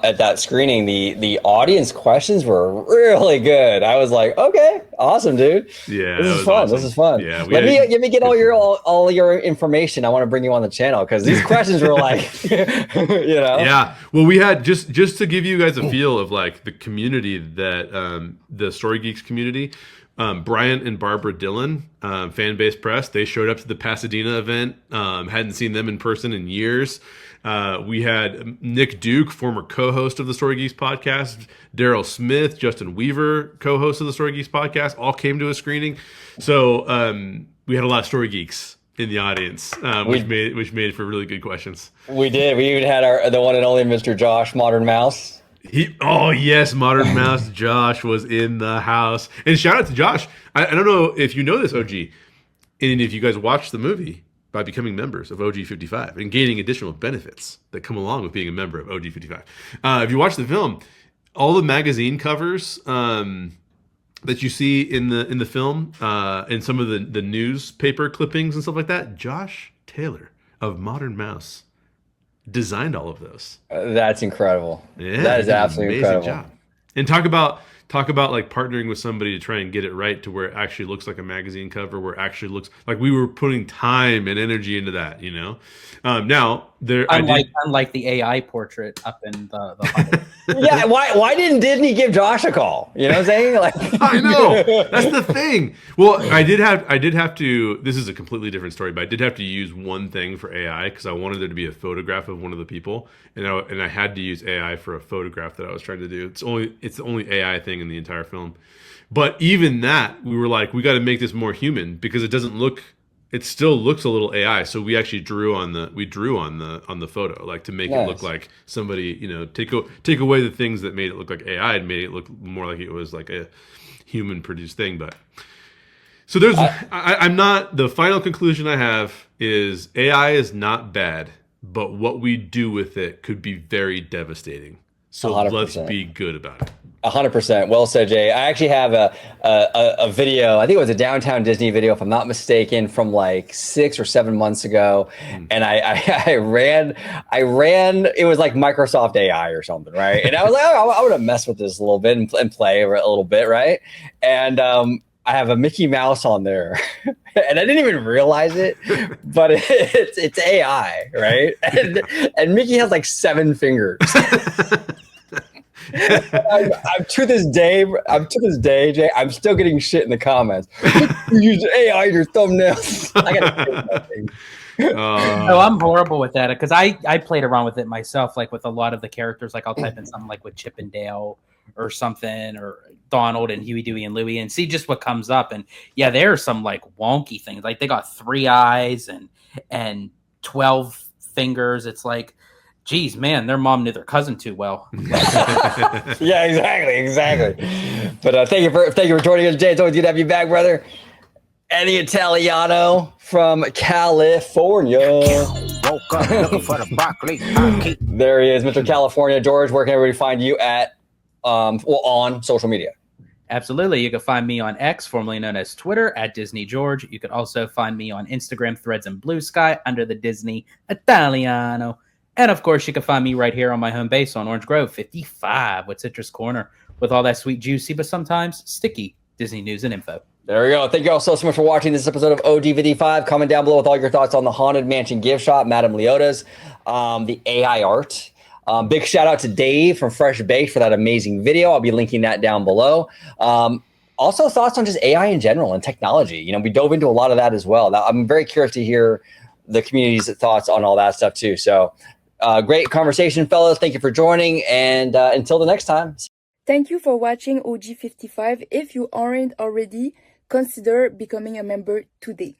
Speaker 1: at that screening. The audience questions were really good. I was like, okay, awesome, dude.
Speaker 3: Yeah,
Speaker 1: this is fun.
Speaker 3: Awesome.
Speaker 1: This is fun.
Speaker 3: Yeah,
Speaker 1: let me get all your information. I want to bring you on the channel, because these questions were like,
Speaker 3: Yeah. Well, we had just to give you guys a feel of like the community that the Story Geeks community. Brian and Barbara Dillon, Fan Base Press, they showed up to the Pasadena event. Hadn't seen them in person in years. We had Nick Duke, former co-host of the Story Geeks podcast, Daryl Smith, Justin Weaver, co-host of the Story Geeks podcast, all came to a screening. So we had a lot of Story Geeks in the audience, which made for really good questions.
Speaker 1: We did. We even had the one and only Mr. Josh, Modern Mouse.
Speaker 3: Oh yes, Modern Mouse Josh was in the house, and shout out to Josh. I don't know if you know this, OG, and if you guys watched the movie by becoming members of OG 55 and gaining additional benefits that come along with being a member of OG 55. If you watch the film, all the magazine covers that you see in the film and some of the newspaper clippings and stuff like that, Josh Taylor of Modern Mouse designed all of those.
Speaker 1: That's incredible.
Speaker 3: Yeah,
Speaker 1: that is absolutely incredible.
Speaker 3: Job. And talk about like partnering with somebody to try and get it right to where it actually looks like a magazine cover, where it actually looks like we were putting time and energy into that, you know. Now there,
Speaker 2: unlike the AI portrait up in the
Speaker 1: yeah, why didn't Disney give Josh a call? You know what I'm saying? Like,
Speaker 3: I know, that's the thing. Well, I did have to. This is a completely different story, but I did have to use one thing for AI because I wanted there to be a photograph of one of the people, and I had to use AI for a photograph that I was trying to do. It's the only AI thing in the entire film. But even that, we were like, we got to make this more human because it doesn't look. It still looks a little AI, so we actually drew on the photo, like to make it look like somebody, you know, take away the things that made it look like AI and made it look more like it was like a human produced thing. But so I'm not. The final conclusion I have is AI is not bad, but what we do with it could be very devastating. So
Speaker 1: 100%.
Speaker 3: Let's be good about it.
Speaker 1: 100%. Well said, Jay. I actually have a video. I think it was a Downtown Disney video, if I'm not mistaken, from like 6 or 7 months ago. And I ran. It was like Microsoft AI or something, right? And I was like, oh, I want to mess with this a little bit and play a little bit, right? And I have a Mickey Mouse on there, and I didn't even realize it, but it's AI, right? And Mickey has like 7 fingers. I'm to this day, Jay, I'm still getting shit in the comments. You use AI in your thumbnails. I gotta
Speaker 2: No, I'm horrible with that because I played around with it myself, like with a lot of the characters. Like I'll type in something like with Chip and Dale or something, or Donald and Huey, Dewey, and Louie, and see just what comes up. And yeah, there are some like wonky things. Like they got 3 eyes and 12 fingers. It's like, geez, man, their mom knew their cousin too well.
Speaker 1: Yeah, exactly. But thank you for joining us, Jay. It's always good to have you back, brother. Eddie Italiano from California.
Speaker 4: Woke up looking for the broccoli.
Speaker 1: There he is, Mr. California. George, where can everybody find you at on social media?
Speaker 2: Absolutely. You can find me on X, formerly known as Twitter, at Disney George. You can also find me on Instagram, Threads, and Blue Sky under the Disney Italiano. And of course, you can find me right here on my home base on Orange Grove 55 with Citrus Corner with all that sweet, juicy, but sometimes sticky Disney news and info.
Speaker 1: There we go. Thank you all so much for watching this episode of OG55. Comment down below with all your thoughts on the Haunted Mansion gift shop, Madame Leota's, the AI art. Big shout out to Dave from Fresh Baked for that amazing video. I'll be linking that down below. Also, thoughts on just AI in general and technology. You know, we dove into a lot of that as well. Now, I'm very curious to hear the community's thoughts on all that stuff too. So great conversation, fellas. Thank you for joining. And until the next time.
Speaker 6: Thank you for watching OG55. If you aren't already, consider becoming a member today.